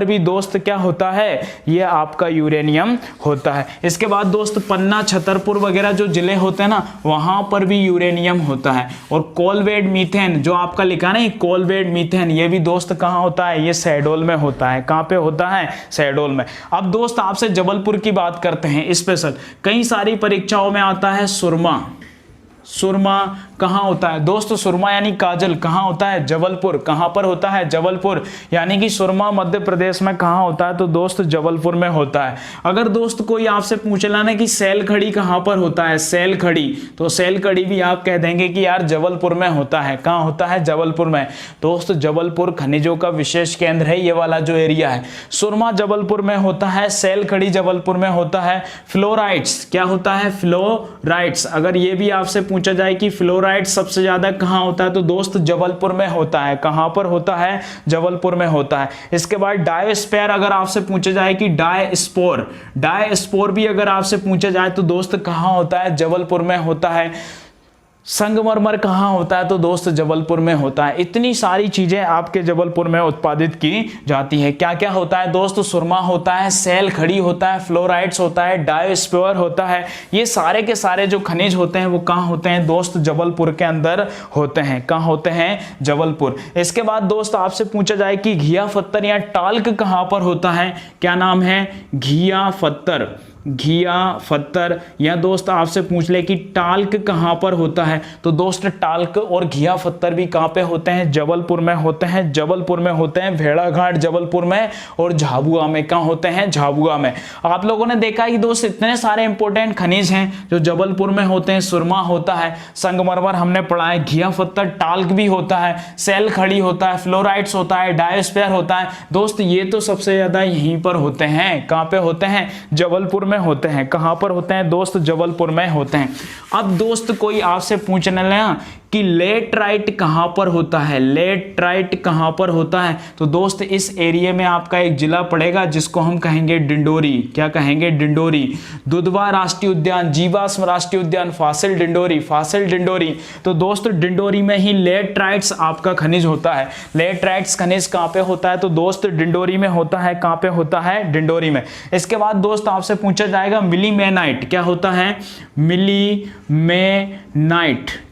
भी दोस्त क्या होता है, ये आपका यूरेनियम होता है। इसके बाद दोस्त पन्ना, छतरपुर वगैरह जो जिले होते हैं ना, वहां पर भी यूरेनियम होता है। और कोलवेड मीथेन जो आपका लिखा ना, कोलवेड मीथेन, ये भी दोस्त कहां होता है, ये शहडोल में होता है। कहां पे होता है, शहडोल में। अब दोस्त आपसे जबलपुर की बात करते हैं स्पेशल, कई सारी परीक्षाओं में आता है सुरमा। सुरमा कहाँ होता है दोस्त, सुरमा यानी काजल कहाँ होता है, जबलपुर। कहाँ पर होता है, जबलपुर। यानी कि सुरमा मध्य प्रदेश में कहाँ होता है, तो दोस्त जबलपुर में होता है। अगर दोस्त कोई आपसे पूछ लेना कि सैलखड़ी कहाँ पर होता है, सैलखड़ी, तो सैलखड़ी भी आप कह देंगे कि यार जबलपुर में होता है। कहाँ होता है, जबलपुर में। दोस्त जबलपुर खनिजों का विशेष केंद्र है, ये वाला जो एरिया है। सुरमा जबलपुर में होता है, सैलखड़ी जबलपुर में होता है। फ्लोराइड्स क्या होता है, फ्लोराइड्स। अगर ये भी आपसे पूछा जाए कि फ्लोराइड सबसे ज्यादा कहां होता है, तो दोस्त जबलपुर में होता है। कहां पर होता है, जबलपुर में होता है। इसके बाद डायस्पेयर अगर आपसे पूछा जाए कि डायस्पोर भी अगर आपसे पूछा जाए तो दोस्त कहां होता है, जबलपुर में होता है। संगमरमर कहाँ होता है, तो दोस्त जबलपुर में होता है। इतनी सारी चीजें आपके जबलपुर में उत्पादित की जाती है। क्या क्या होता है दोस्त, सुरमा होता है, सैलखड़ी होता है, फ्लोराइड्स होता है, डायोस्फीयर होता है। ये सारे के सारे जो खनिज होते हैं वो कहाँ होते हैं दोस्त, जबलपुर के अंदर होते हैं। कहाँ होते हैं, जबलपुर। इसके बाद दोस्त आपसे पूछा जाए कि घिया पत्थर या टाल्क कहाँ पर होता है, क्या नाम है, घिया पत्थर, घिया पत्थर। या दोस्त आपसे पूछ ले कि टाल्क कहाँ पर होता है, तो दोस्त टाल्क और घिया पत्थर भी कहाँ पे होते हैं, जबलपुर में होते हैं। जबलपुर में होते हैं, भेड़ाघाट जबलपुर में, और झाबुआ में। कहाँ होते हैं, झाबुआ में। आप लोगों ने देखा कि दोस्त इतने सारे इंपॉर्टेंट खनिज हैं जो जबलपुर में होते हैं। सुरमा होता है, संगमरमर हमने पढ़ा है, घिया पत्थर, टाल्क भी होता है, सैलखड़ी होता है, फ्लोराइड्स होता है, डायोस्फीयर होता है। दोस्त ये तो सबसे ज्यादा यहीं पर होते हैं। कहाँ पे होते हैं, जबलपुर में होते हैं। कहां पर होते हैं दोस्त, जबलपुर में होते हैं। अब दोस्त कोई आपसे पूछने लगा कि लेटराइट कहां पर होता है, लेटराइट कहां पर होता है, तो दोस्त इस एरिया में आपका एक जिला पड़ेगा जिसको हम कहेंगे डिंडोरी। क्या कहेंगे, डिंडोरी। दुधवा राष्ट्रीय उद्यान, जीवाश्म राष्ट्रीय उद्यान, फासिल डिंडोरी, फासिल डिंडोरी। तो दोस्त डिंडोरी में ही लेटराइट्स आपका खनिज होता है। लेटराइट्स खनिज कहां पे होता है, तो दोस्त डिंडोरी में होता है। कहां पे होता है, डिंडोरी में। इसके बाद दोस्त आपसे पूछा जाएगा मिलीमेनाइट क्या होता है, मिलीमेनाइट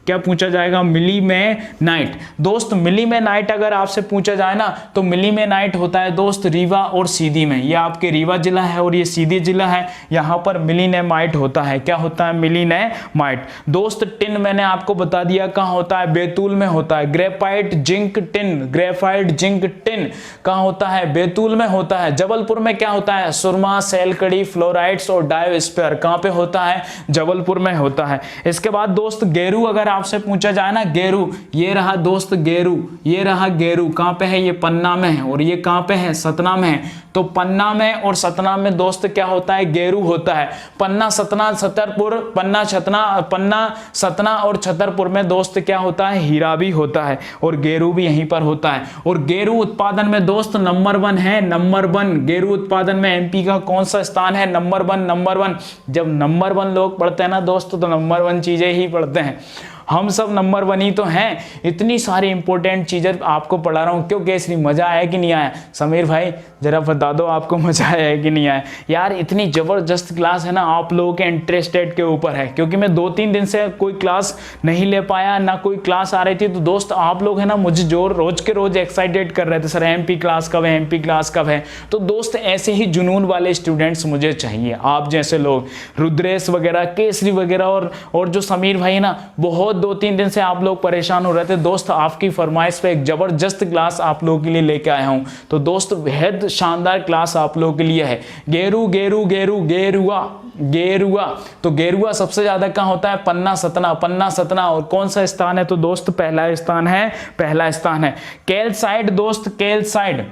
क्या पूछा जाएगा, मिलीमेनाइट। दोस्त मिलीमेनाइट अगर आपसे पूछा जाए ना, तो मिलीमेनाइट होता है दोस्त रीवा और सीधी में। ये आपके रीवा जिला है और ये सीधी जिला है, यहां पर मिलीनेमाइट होता है। क्या होता है, मिलीनेमाइट। दोस्त टिन मैंने आपको बता दिया कहां होता है, बैतूल में होता है। Graphite zinc tin, graphite zinc tin कहां होता है, बैतूल में होता है। जबलपुर में क्या होता है, सुरमा, सैलखड़ी, फ्लोराइड्स और डायोस्फीयर कहां पे होता है, जबलपुर में होता है। इसके बाद दोस्त गेरू अगर आपसे पूछा जाए ना, गेरू, ये रहा दोस्त गेरू, ये रहा गेरू। कहां पे है, ये पन्ना में है। और ये कहां पे है, सतना में है। तो पन्ना में और सतना में दोस्त क्या होता है, गेरू होता है। पन्ना, सतना, छतरपुर, पन्ना, सतना और छतरपुर में दोस्त क्या होता है, हीरा भी होता है। और गेरू भी यहीं पर होता है। और गेरू उत्पादन में दोस्त नंबर 1 है, नंबर 1। गेरू उत्पादन में एमपी का कौन सा स्थान है, नंबर 1, नंबर 1। जब नंबर 1 लोग पढ़ते हैं ना दोस्त, तो नंबर 1 चीजें ही पढ़ते हैं। हम सब नंबर 1 ही तो हैं। इतनी सारी इंपॉर्टेंट चीजें आपको पढ़ा रहा हूं। क्यों केसरी, मजा आया कि नहीं आया? समीर भाई जरा बता दो आपको मजा आया है कि नहीं आया। यार इतनी जबरदस्त क्लास है ना, आप लोगों के इंटरेस्टेड के ऊपर है। क्योंकि मैं 2-3 दिन से कोई क्लास नहीं ले पाया, ना कोई क्लास आ रही थी। तो दोस्त आप लोग है ना मुझे जो रोज के रोज एक्साइटेड कर रहे थे, सर एमपी क्लास कब है, एमपी क्लास कब है। तो दोस्त ऐसे ही जुनून वाले स्टूडेंट्स मुझे चाहिए, आप जैसे लोग। रुद्रेश वगैरह, केसरी वगैरह और जो समीर भाई है ना, बहुत 2-3 दिन से आप लोग परेशान हो रहे थे दोस्त, आपकी फरमाइश पे एक जबरदस्त क्लास आप लोगों के लिए लेके आया हूं। तो दोस्त बेहद शानदार क्लास आप लोगों के लिए है। गेरू गेरू गेरू गेरुआ गेरुआ, तो गेरुआ सबसे ज्यादा कहां होता है? पन्ना सतना, पन्ना सतना। और कौन सा स्थान है? तो दोस्त पहला स्थान है, पहला स्थान है कैलसाइड दोस्त, कैलसाइड।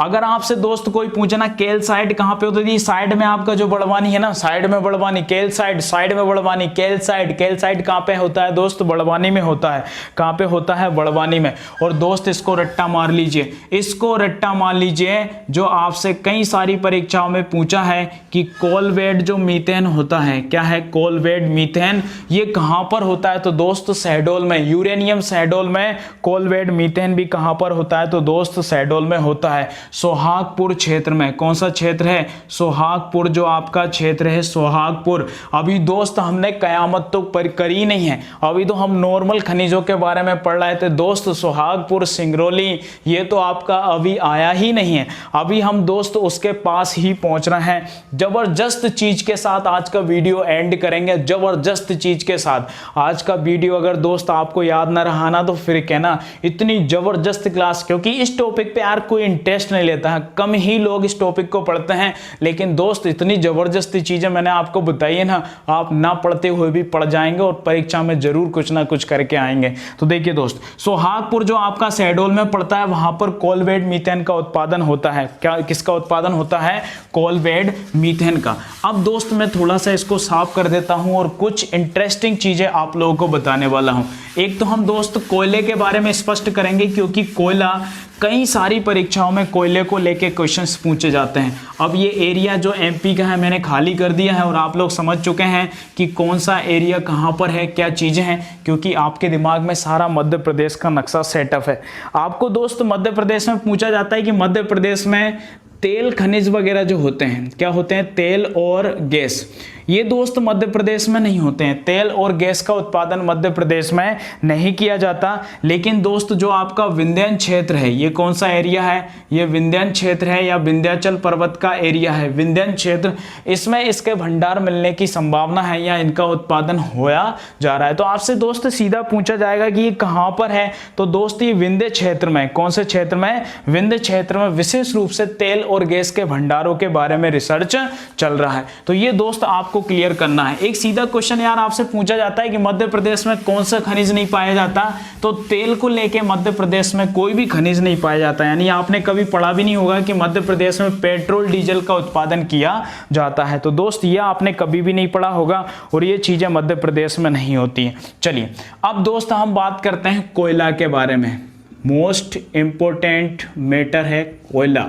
अगर आपसे दोस्त कोई पूछना कैलसाइड कहां पे होता है, साइड में आपका जो बड़वानी है ना, साइड में बड़वानी, कैलसाइड साइड में बड़वानी, कैलसाइड, कैलसाइड कहां पे होता है दोस्त? बड़वानी में होता है। कहां पे होता है? बड़वानी में। और दोस्त इसको रट्टा मार लीजिए, इसको रट्टा मार लीजिए, जो आपसे कई सारी परीक्षाओं में पूछा है कि कोलवेड जो मीथेन होता है, क्या है? कोलवेड मीथेन, ये कहां पर होता है? तो दोस्त शहडोल में, यूरेनियम शहडोल में। कोलवेड मीथेन भी कहां पर होता है? तो दोस्त शहडोल में होता है, सोहागपुर क्षेत्र में। कौन सा क्षेत्र है? सोहागपुर, जो आपका क्षेत्र है सोहागपुर। अभी दोस्त हमने कयामत तो पर करी नहीं है, अभी तो हम नॉर्मल खनिजों के बारे में पढ़ रहे थे दोस्त। सोहागपुर, सिंगरौली, ये तो आपका अभी आया ही नहीं है, अभी हम दोस्त उसके पास ही पहुंच रहे हैं। जबरदस्त चीज के साथ आज का वीडियो एंड करेंगे, जबरदस्त चीज के साथ आज का वीडियो। अगर दोस्त आपको याद ना रहा ना तो फिर कहना, इतनी जबरदस्त क्लास, क्योंकि इस टॉपिक पे यार कोई इंटरेस्ट नहीं लेता है, कम ही लोग इस टॉपिक को पढ़ते हैं। लेकिन दोस्त इतनी जबरदस्त चीजें मैंने आपको बताई है ना, आप ना पढ़ते हुए भी पढ़ जाएंगे और परीक्षा में जरूर कुछ ना कुछ करके आएंगे। तो देखिए दोस्त, सोहागपुर जो आपका शहडोल में पड़ता है, वहां पर कोलवेड मीथेन का उत्पादन होता है। क्या, किसका उत्पादन होता है? कोलवेड मीथेन का। अब दोस्त मैं थोड़ा सा इसको साफ कर देता हूं और कुछ इंटरेस्टिंग चीजें आप लोगों को बताने वाला हूं। एक तो हम दोस्त कोयले के बारे में स्पष्ट करेंगे, क्योंकि कोयला कई सारी परीक्षाओं में कोयले को लेके क्वेश्चंस पूछे जाते हैं। अब ये एरिया जो एमपी का है मैंने खाली कर दिया है और आप लोग समझ चुके हैं कि कौन सा एरिया कहां पर है, क्या चीजें हैं, क्योंकि आपके दिमाग में सारा मध्य प्रदेश का नक्शा सेटअप है। आपको दोस्त मध्य प्रदेश में पूछा जाता है कि मध्य प्रदेश में तेल खनिज वगैरह जो होते हैं, क्या होते हैं? तेल और गैस। ये दोस्त मध्य प्रदेश में नहीं होते हैं, तेल और गैस का उत्पादन मध्य प्रदेश में नहीं किया जाता। लेकिन दोस्त जो आपका विंध्याचल क्षेत्र है, ये कौन सा एरिया है? ये विंध्याचल क्षेत्र है या विंध्याचल पर्वत का एरिया है, विंध्याचल क्षेत्र। इसमें इसके भंडार मिलने की संभावना है या इनका उत्पादन होया जा रहा है। तो आपसे दोस्त सीधा पूछा जाएगा कि ये कहां पर है? तो दोस्त ये विंध्य क्षेत्र में। कौन से क्षेत्र में? विंध्य क्षेत्र में विशेष रूप से तेल और गैस के भंडारों के बारे में रिसर्च चल रहा है। तो ये दोस्त आपको क्लियर करना है। एक सीधा क्वेश्चन यार आपसे पूछा जाता है कि मध्य प्रदेश में कौन सा खनिज नहीं पाया जाता? तो तेल को लेके मध्य प्रदेश में कोई भी खनिज नहीं पाया जाता। यानी आपने कभी पढ़ा भी नहीं होगा कि मध्य प्रदेश में पेट्रोल डीजल का उत्पादन किया जाता है। तो दोस्त ये आपने कभी भी नहीं पढ़ा होगा और ये चीजें मध्य प्रदेश में नहीं होती हैं। चलिए अब दोस्त हम बात करते हैं कोयला के बारे में। मोस्ट इंपोर्टेंट मैटर है कोयला।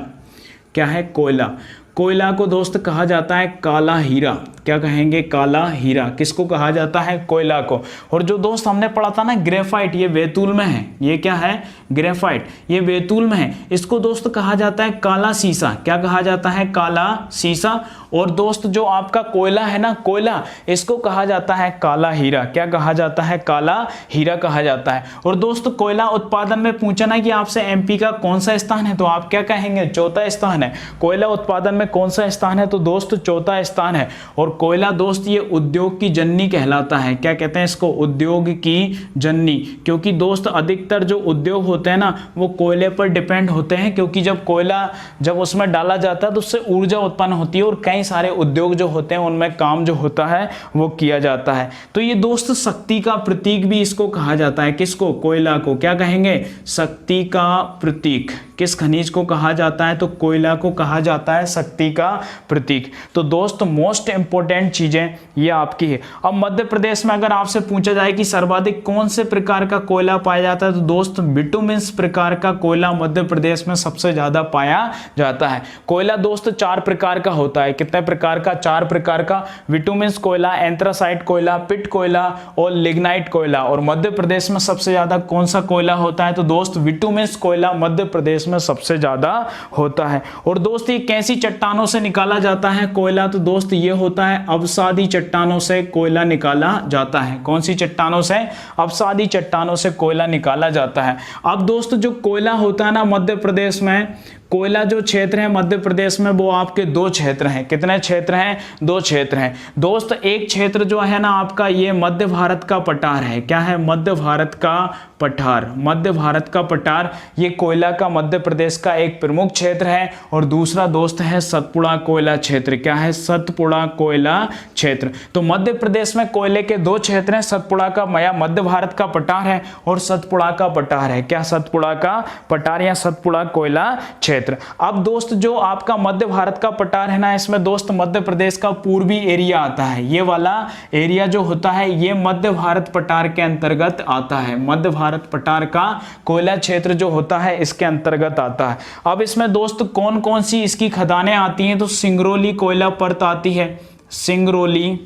क्या है? कोयला। कोयला को दोस्त कहा जाता है काला हीरा। क्या कहेंगे? काला हीरा। किसको कहा जाता है? कोयला को। और जो दोस्त हमने पढ़ा था ना ग्रेफाइट, ये बैतूल में है। ये क्या है? ग्रेफाइट, ये बैतूल में है। इसको दोस्त कहा जाता है काला सीसा। क्या कहा जाता है? काला सीसा। और दोस्त जो आपका कोयला है ना, कोयला, इसको कहा जाता है काला हीरा। क्या कहा जाता है? काला हीरा कहा जाता है। और दोस्त कोयला उत्पादन में पूछना कि आपसे एमपी का कौन सा स्थान है, तो आप क्या कहेंगे? चौथा स्थान है। कोयला उत्पादन में कौन सा स्थान है? तो दोस्त चौथा स्थान है। और कोयला दोस्त ये उद्योग की जननी कहलाता है। क्या कहते हैं इसको? उद्योग की जननी। क्योंकि दोस्त अधिकतर जो उद्योग होते हैं ना वो कोयले पर डिपेंड होते हैं, क्योंकि जब कोयला जब उसमें डाला जाता है तो उससे ऊर्जा उत्पन्न होती है और कई सारे उद्योग जो होते हैं उनमें काम जो होता है वो किया जाता है। तो ये दोस्त शक्ति का प्रतीक भी इसको कहा जाता है। किसको? कोयला को। क्या कहेंगे? शक्ति का प्रतीक। किस खनिज को कहा जाता है? तो कोयला को कहा जाता है शक्ति का प्रतीक। तो दोस्त मोस्ट इंपोर्टेंट चीजें ये आपकी है। अब मध्य प्रदेश में अगर आपसे पूछा जाए कि सर्वाधिक कौन से प्रकार का कोयला पाया जाता है, तो दोस्त बिटुमिन्स प्रकार का कोयला मध्य प्रदेश में सबसे ज्यादा पाया जाता है। कोयला दोस्त 4 प्रकार का होता है। कितने प्रकार का? 4 प्रकार का। बिटुमिन्स कोयला, एंथ्रासाइट कोयला, पिट कोयला और लिग्नाइट कोयला। और मध्य प्रदेश में सबसे ज्यादा कौन सा कोयला होता है? तो दोस्त बिटुमिन्स कोयला मध्य प्रदेश में सबसे ज्यादा होता है। और दोस्त ये कैसी चट्टानों से निकाला जाता है कोयला? तो दोस्त ये होता है अवसादी चट्टानों से कोयला निकाला जाता है। कौन सी चट्टानों से? अवसादी चट्टानों से कोयला निकाला जाता है। अब दोस्त जो कोयला होता है ना मध्य प्रदेश में, कोयला जो क्षेत्र है मध्य प्रदेश में वो आपके 2 क्षेत्र हैं। कितने क्षेत्र हैं? 2 क्षेत्र हैं दोस्त। एक क्षेत्र जो है ना आपका ये मध्य भारत का पठार है। क्या है? मध्य भारत का पठार। मध्य भारत का पठार ये कोयला का मध्य प्रदेश का एक प्रमुख क्षेत्र है। और दूसरा दोस्त है सतपुड़ा कोयला क्षेत्र। क्या है? सतपुड़ा कोयला क्षेत्र। तो मध्य प्रदेश में कोयले के 2 क्षेत्र हैं, सतपुड़ा का या मध्य भारत का पठार है और सतपुड़ा का पठार है। क्या? सतपुड़ा का पठार या सतपुड़ा कोयला क्षेत्र। अब दोस्त जो आपका मध्य भारत का पठार है ना, इसमें दोस्त मध्य प्रदेश का पूर्वी एरिया आता है। ये वाला एरिया जो होता है ये मध्य भारत पठार के अंतर्गत आता है। मध्य भारत पठार का कोयला क्षेत्र जो होता है इसके अंतर्गत आता है। अब इसमें दोस्त कौन कौन सी इसकी खदानें आती हैं? तो सिंगरौली कोयला परत आती है। सिंगरौली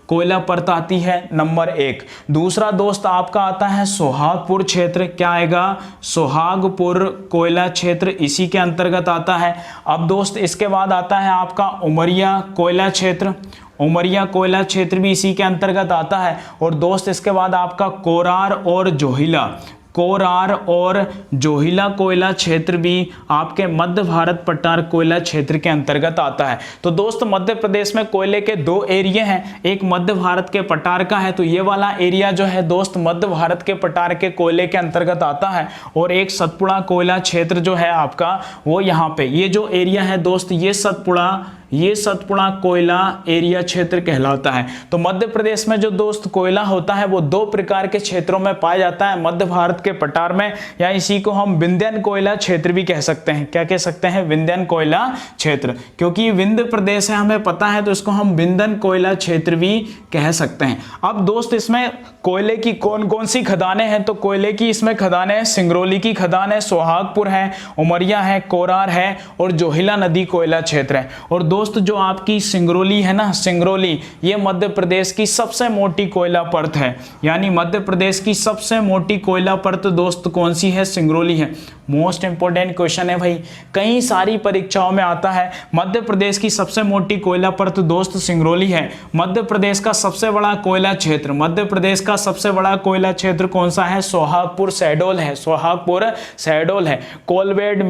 कोयला परत आती है नंबर 1। दूसरा दोस्त आपका आता है सोहागपुर क्षेत्र। क्या आएगा? सोहागपुर कोयला क्षेत्र इसी के अंतर्गत आता है। अब दोस्त इसके बाद आता है आपका उमरिया कोयला क्षेत्र। उमरिया कोयला क्षेत्र भी इसी के अंतर्गत आता है। और दोस्त इसके बाद आपका कोरार और जोहिला, कोरार और जोहिला कोयला क्षेत्र भी आपके मध्य भारत पठार कोयला क्षेत्र के अंतर्गत आता है। तो दोस्त मध्य प्रदेश में कोयले के 2 एरिया हैं, एक मध्य भारत के पठार का है, तो ये वाला एरिया जो है दोस्त मध्य भारत के पठार के कोयले के अंतर्गत आता है। और एक सतपुड़ा कोयला क्षेत्र जो है आपका वो यहाँ पे, ये जो एरिया है दोस्त ये सतपुड़ा कोयला एरिया क्षेत्र कहलाता है। तो मध्य प्रदेश में जो दोस्त कोयला होता है वो 2 प्रकार के क्षेत्रों में पाया जाता है, मध्य भारत के पठार में, या इसी को हम विंध्यन कोयला क्षेत्र भी कह सकते हैं। क्या कह सकते हैं? विंध्यन कोयला क्षेत्र। क्योंकि विंध्य प्रदेश है हमें पता है, तो इसको हम विंध्यन कोयला क्षेत्र भी कह सकते हैं। अब दोस्त इसमें कोयले की कौन कौन सी खदानें हैं? तो कोयले की इसमें खदानें हैं, सिंगरौली की खदान है, सोहागपुर है, उमरिया है, कोरार है और जोहिला नदी कोयला क्षेत्र है। और दोस्त जो आपकी सिंगरौली है ना, सिंगरौली ये मध्य प्रदेश की सबसे मोटी कोयला परत है। यानी मध्य प्रदेश की सबसे मोटी कोयला परत दोस्त कौन सी है? सिंगरौली है। मोस्ट इंपोर्टेंट क्वेश्चन है भाई, कई सारी परीक्षाओं में आता है। मध्य प्रदेश की सबसे मोटी कोयला परत दोस्त सिंगरौली है। मध्य प्रदेश का सबसे बड़ा कोयला क्षेत्र, मध्य प्रदेश का सबसे बड़ा कोयला क्षेत्र कौन सा है? सोहागपुर शहडोल है। सोहागपुर शहडोल है। कोलवेड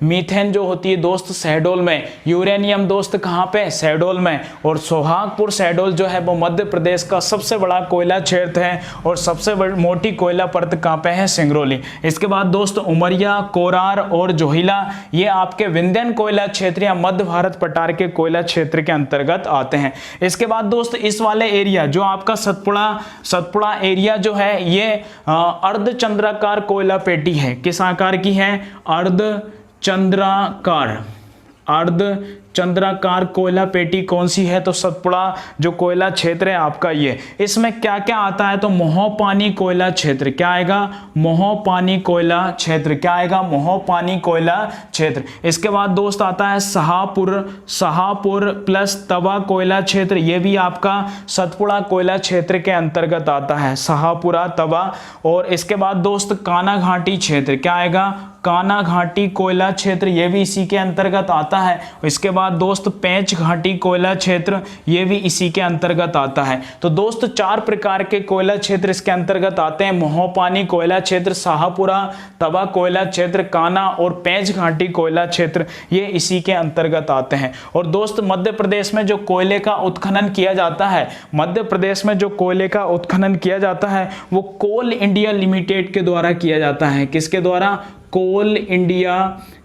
मीथेन जो होती है दोस्त शहडोल में, यूरेनियम दोस्त कहाँ पे? शहडोल में। और सोहागपुर शहडोल जो है वो मध्य प्रदेश का सबसे बड़ा कोयला क्षेत्र है। और सबसे मोटी कोयला परत कहाँ पे है? सिंगरौली। इसके बाद दोस्त उमरिया, कोरार और जोहिला ये आपके विंध्यन कोयला क्षेत्र या मध्य भारत पठार के कोयला क्षेत्र के अंतर्गत आते हैं। इसके बाद दोस्त इस वाले एरिया जो आपका सतपुड़ा एरिया जो है ये अर्धचंद्राकार कोयला पेटी है। किस आकार की है? अर्धचंद्राकार कोयला पेटी कौन सी है? तो सतपुड़ा जो कोयला क्षेत्र है आपका ये। इसमें क्या क्या आता है? तो मोहपानी कोयला क्षेत्र। क्या आएगा? मोहपानी कोयला क्षेत्र। क्या आएगा? मोहपानी कोयला क्षेत्र। इसके बाद दोस्त आता है शाहपुर प्लस तवा कोयला क्षेत्र। ये भी आपका सतपुड़ा कोयला क्षेत्र के अंतर्गत आता है, शाहपुरा तवा। और इसके बाद दोस्त काना घाटी क्षेत्र। क्या आएगा? काना घाटी कोयला क्षेत्र, ये भी इसी के अंतर्गत आता है। इसके बाद दोस्त पेंच घाटी कोयला क्षेत्र, ये भी इसी के अंतर्गत आता है। तो दोस्त 4 प्रकार के कोयला क्षेत्र इसके अंतर्गत आते हैं। मोहपानी कोयला क्षेत्र, शाहपुरा तवा कोयला क्षेत्र, काना और पेंच घाटी कोयला क्षेत्र, ये इसी के अंतर्गत आते हैं। और दोस्त मध्य प्रदेश में जो कोयले का उत्खनन किया जाता है, मध्य प्रदेश में जो कोयले का उत्खनन किया जाता है वो कोल इंडिया लिमिटेड के द्वारा किया जाता है। किसके द्वारा? कोल इंडिया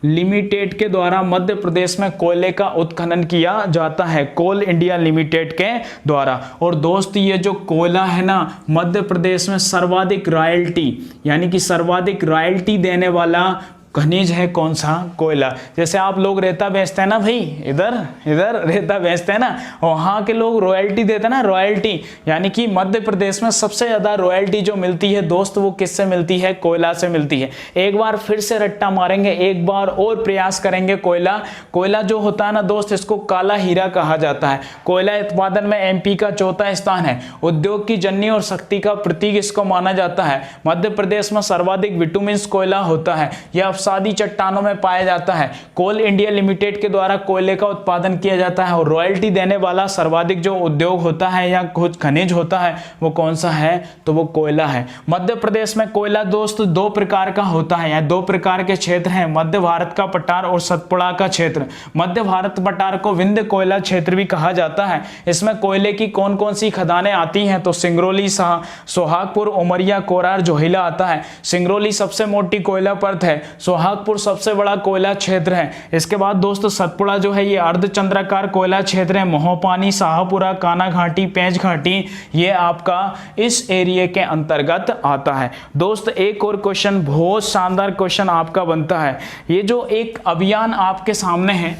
लिमिटेड के द्वारा मध्य प्रदेश में कोयले का उत्खनन किया जाता है, कोल इंडिया लिमिटेड के द्वारा। और दोस्त ये जो कोयला है ना, मध्य प्रदेश में सर्वाधिक रॉयल्टी यानी कि सर्वाधिक रॉयल्टी देने वाला खनिज है कौन सा? कोयला। जैसे आप लोग रेता बेचते हैं ना भाई, इधर रेता बेचते हैं ना, वहाँ के लोग रॉयल्टी देते हैं ना, रॉयल्टी। यानी कि मध्य प्रदेश में सबसे ज़्यादा रॉयल्टी जो मिलती है दोस्त वो किससे मिलती है? कोयला से मिलती है। एक बार फिर से रट्टा मारेंगे, एक बार और प्रयास करेंगे। कोयला जो होता है ना दोस्त, इसको काला हीरा कहा जाता है। कोयला उत्पादन में MP का 4था स्थान है। उद्योग की जननी और शक्ति का प्रतीक इसको माना जाता है। मध्य प्रदेश में सर्वाधिक विटामिन्स कोयला होता है। यह अवसादी चट्टानों में पाया जाता है। कोल इंडिया लिमिटेड के द्वारा कोयले का उत्पादन किया जाता है और रॉयल्टी देने वाला सर्वाधिक जो उद्योग होता है या कुछ खनिज होता है वो कौन सा है, तो वो कोयला है। मध्य प्रदेश में कोयला दोस्त दो प्रकार का होता है या दो प्रकार के क्षेत्र हैं, मध्य भारत का पठार और सतपुड़ा का क्षेत्र। मध्य भारत पठार को विंध्य कोयला क्षेत्र भी कहा जाता है। इसमें कोयले की कौन कौन सी खदानें आती हैं, तो सिंगरौली, सोहागपुर, उमरिया, कोरार, जोहिला आता है। सिंगरौली सबसे मोटी कोयला परत है, सोहागपुर सबसे बड़ा कोयला क्षेत्र है। इसके बाद दोस्त सतपुड़ा जो है ये अर्धचंद्राकार कोयला क्षेत्र है। मोहपानी, शाहपुरा, काना घाटी, पेंच घाटी ये आपका इस एरिया के अंतर्गत आता है। दोस्त एक और क्वेश्चन, बहुत शानदार क्वेश्चन आपका बनता है। ये जो एक अभियान आपके सामने है,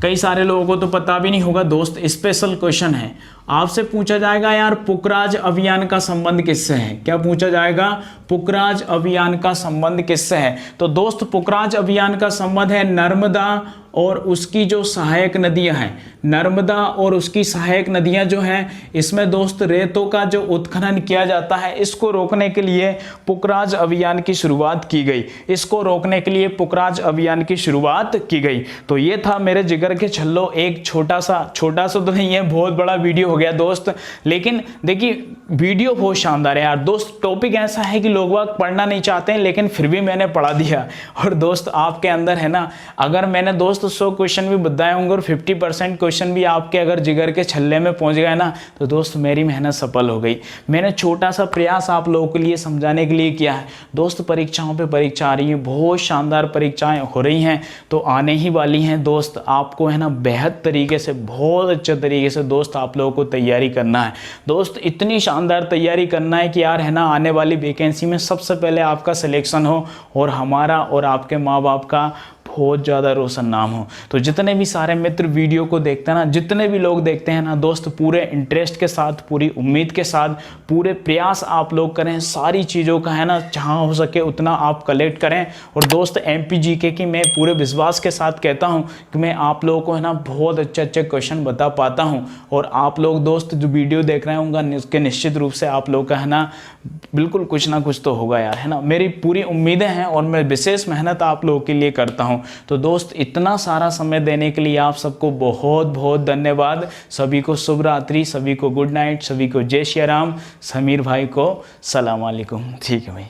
कई सारे लोगों को तो पता भी नहीं होगा दोस्त, स्पेशल क्वेश्चन है। आपसे पूछा जाएगा यार पुखराज अभियान का संबंध किससे है? क्या पूछा जाएगा? पुखराज अभियान का संबंध किससे है? तो दोस्त पुखराज अभियान का संबंध है नर्मदा और उसकी जो सहायक नदियां हैं, नर्मदा और उसकी सहायक नदियां जो हैं, इसमें दोस्त रेतों का जो उत्खनन किया जाता है, इसको रोकने के लिए पुखराज अभियान की शुरुआत की गई। इसको रोकने के लिए पुखराज अभियान की शुरुआत की गई। तो ये था मेरे जिगर के छल्लो एक छोटा सा तो नहीं है, बहुत बड़ा वीडियो हो गया दोस्त, लेकिन देखिए वीडियो बहुत शानदार है यार दोस्त। टॉपिक ऐसा है कि लोग बाग पढ़ना नहीं चाहते हैं, लेकिन फिर भी मैंने पढ़ा दिया। और दोस्त आपके अंदर है ना, अगर मैंने दोस्त 100 क्वेश्चन भी बताए होंगे और 50% क्वेश्चन भी आपके अगर जिगर के छल्ले में पहुंच गए ना, तो दोस्त मेरी मेहनत सफल हो गई। मैंने छोटा सा प्रयास आप लोगों के लिए समझाने के लिए किया है दोस्त। परीक्षाओं पे परीक्षा आ रही है, बहुत शानदार परीक्षाएं हो रही हैं, तो आने ही वाली हैं दोस्त। आपको है ना बेहद तरीके से, बहुत अच्छे तरीके से दोस्त आप लोगों को तैयारी करना है दोस्त। इतनी शानदार तैयारी करना है कि यार है ना आने वाली वैकेंसी में सबसे पहले आपका सिलेक्शन हो और हमारा और आपके माँ बाप का बहुत ज़्यादा रोशन नाम हो। तो जितने भी सारे मित्र वीडियो को देखते हैं ना, जितने भी लोग देखते हैं ना दोस्त, पूरे इंटरेस्ट के साथ, पूरी उम्मीद के साथ, पूरे प्रयास आप लोग करें, सारी चीज़ों का है ना जहाँ हो सके उतना आप कलेक्ट करें। और दोस्त MPGK की मैं पूरे विश्वास के साथ कहता हूँ कि मैं आप लोगों को है ना बहुत अच्छे अच्छे क्वेश्चन बता पाता हूँ। और आप लोग दोस्त जो वीडियो देख रहे होंगे उसके निश्चित रूप से आप लोग का है ना बिल्कुल कुछ ना कुछ तो होगा यार, है ना। मेरी पूरी उम्मीदें हैं और मैं विशेष मेहनत आप लोगों के लिए करता हूँ। तो दोस्त इतना सारा समय देने के लिए आप सबको बहुत बहुत धन्यवाद। सभी को शुभ रात्रि, सभी को गुड नाइट, सभी को जय श्री राम, समीर भाई को सलाम वालेकुम। ठीक है भाई।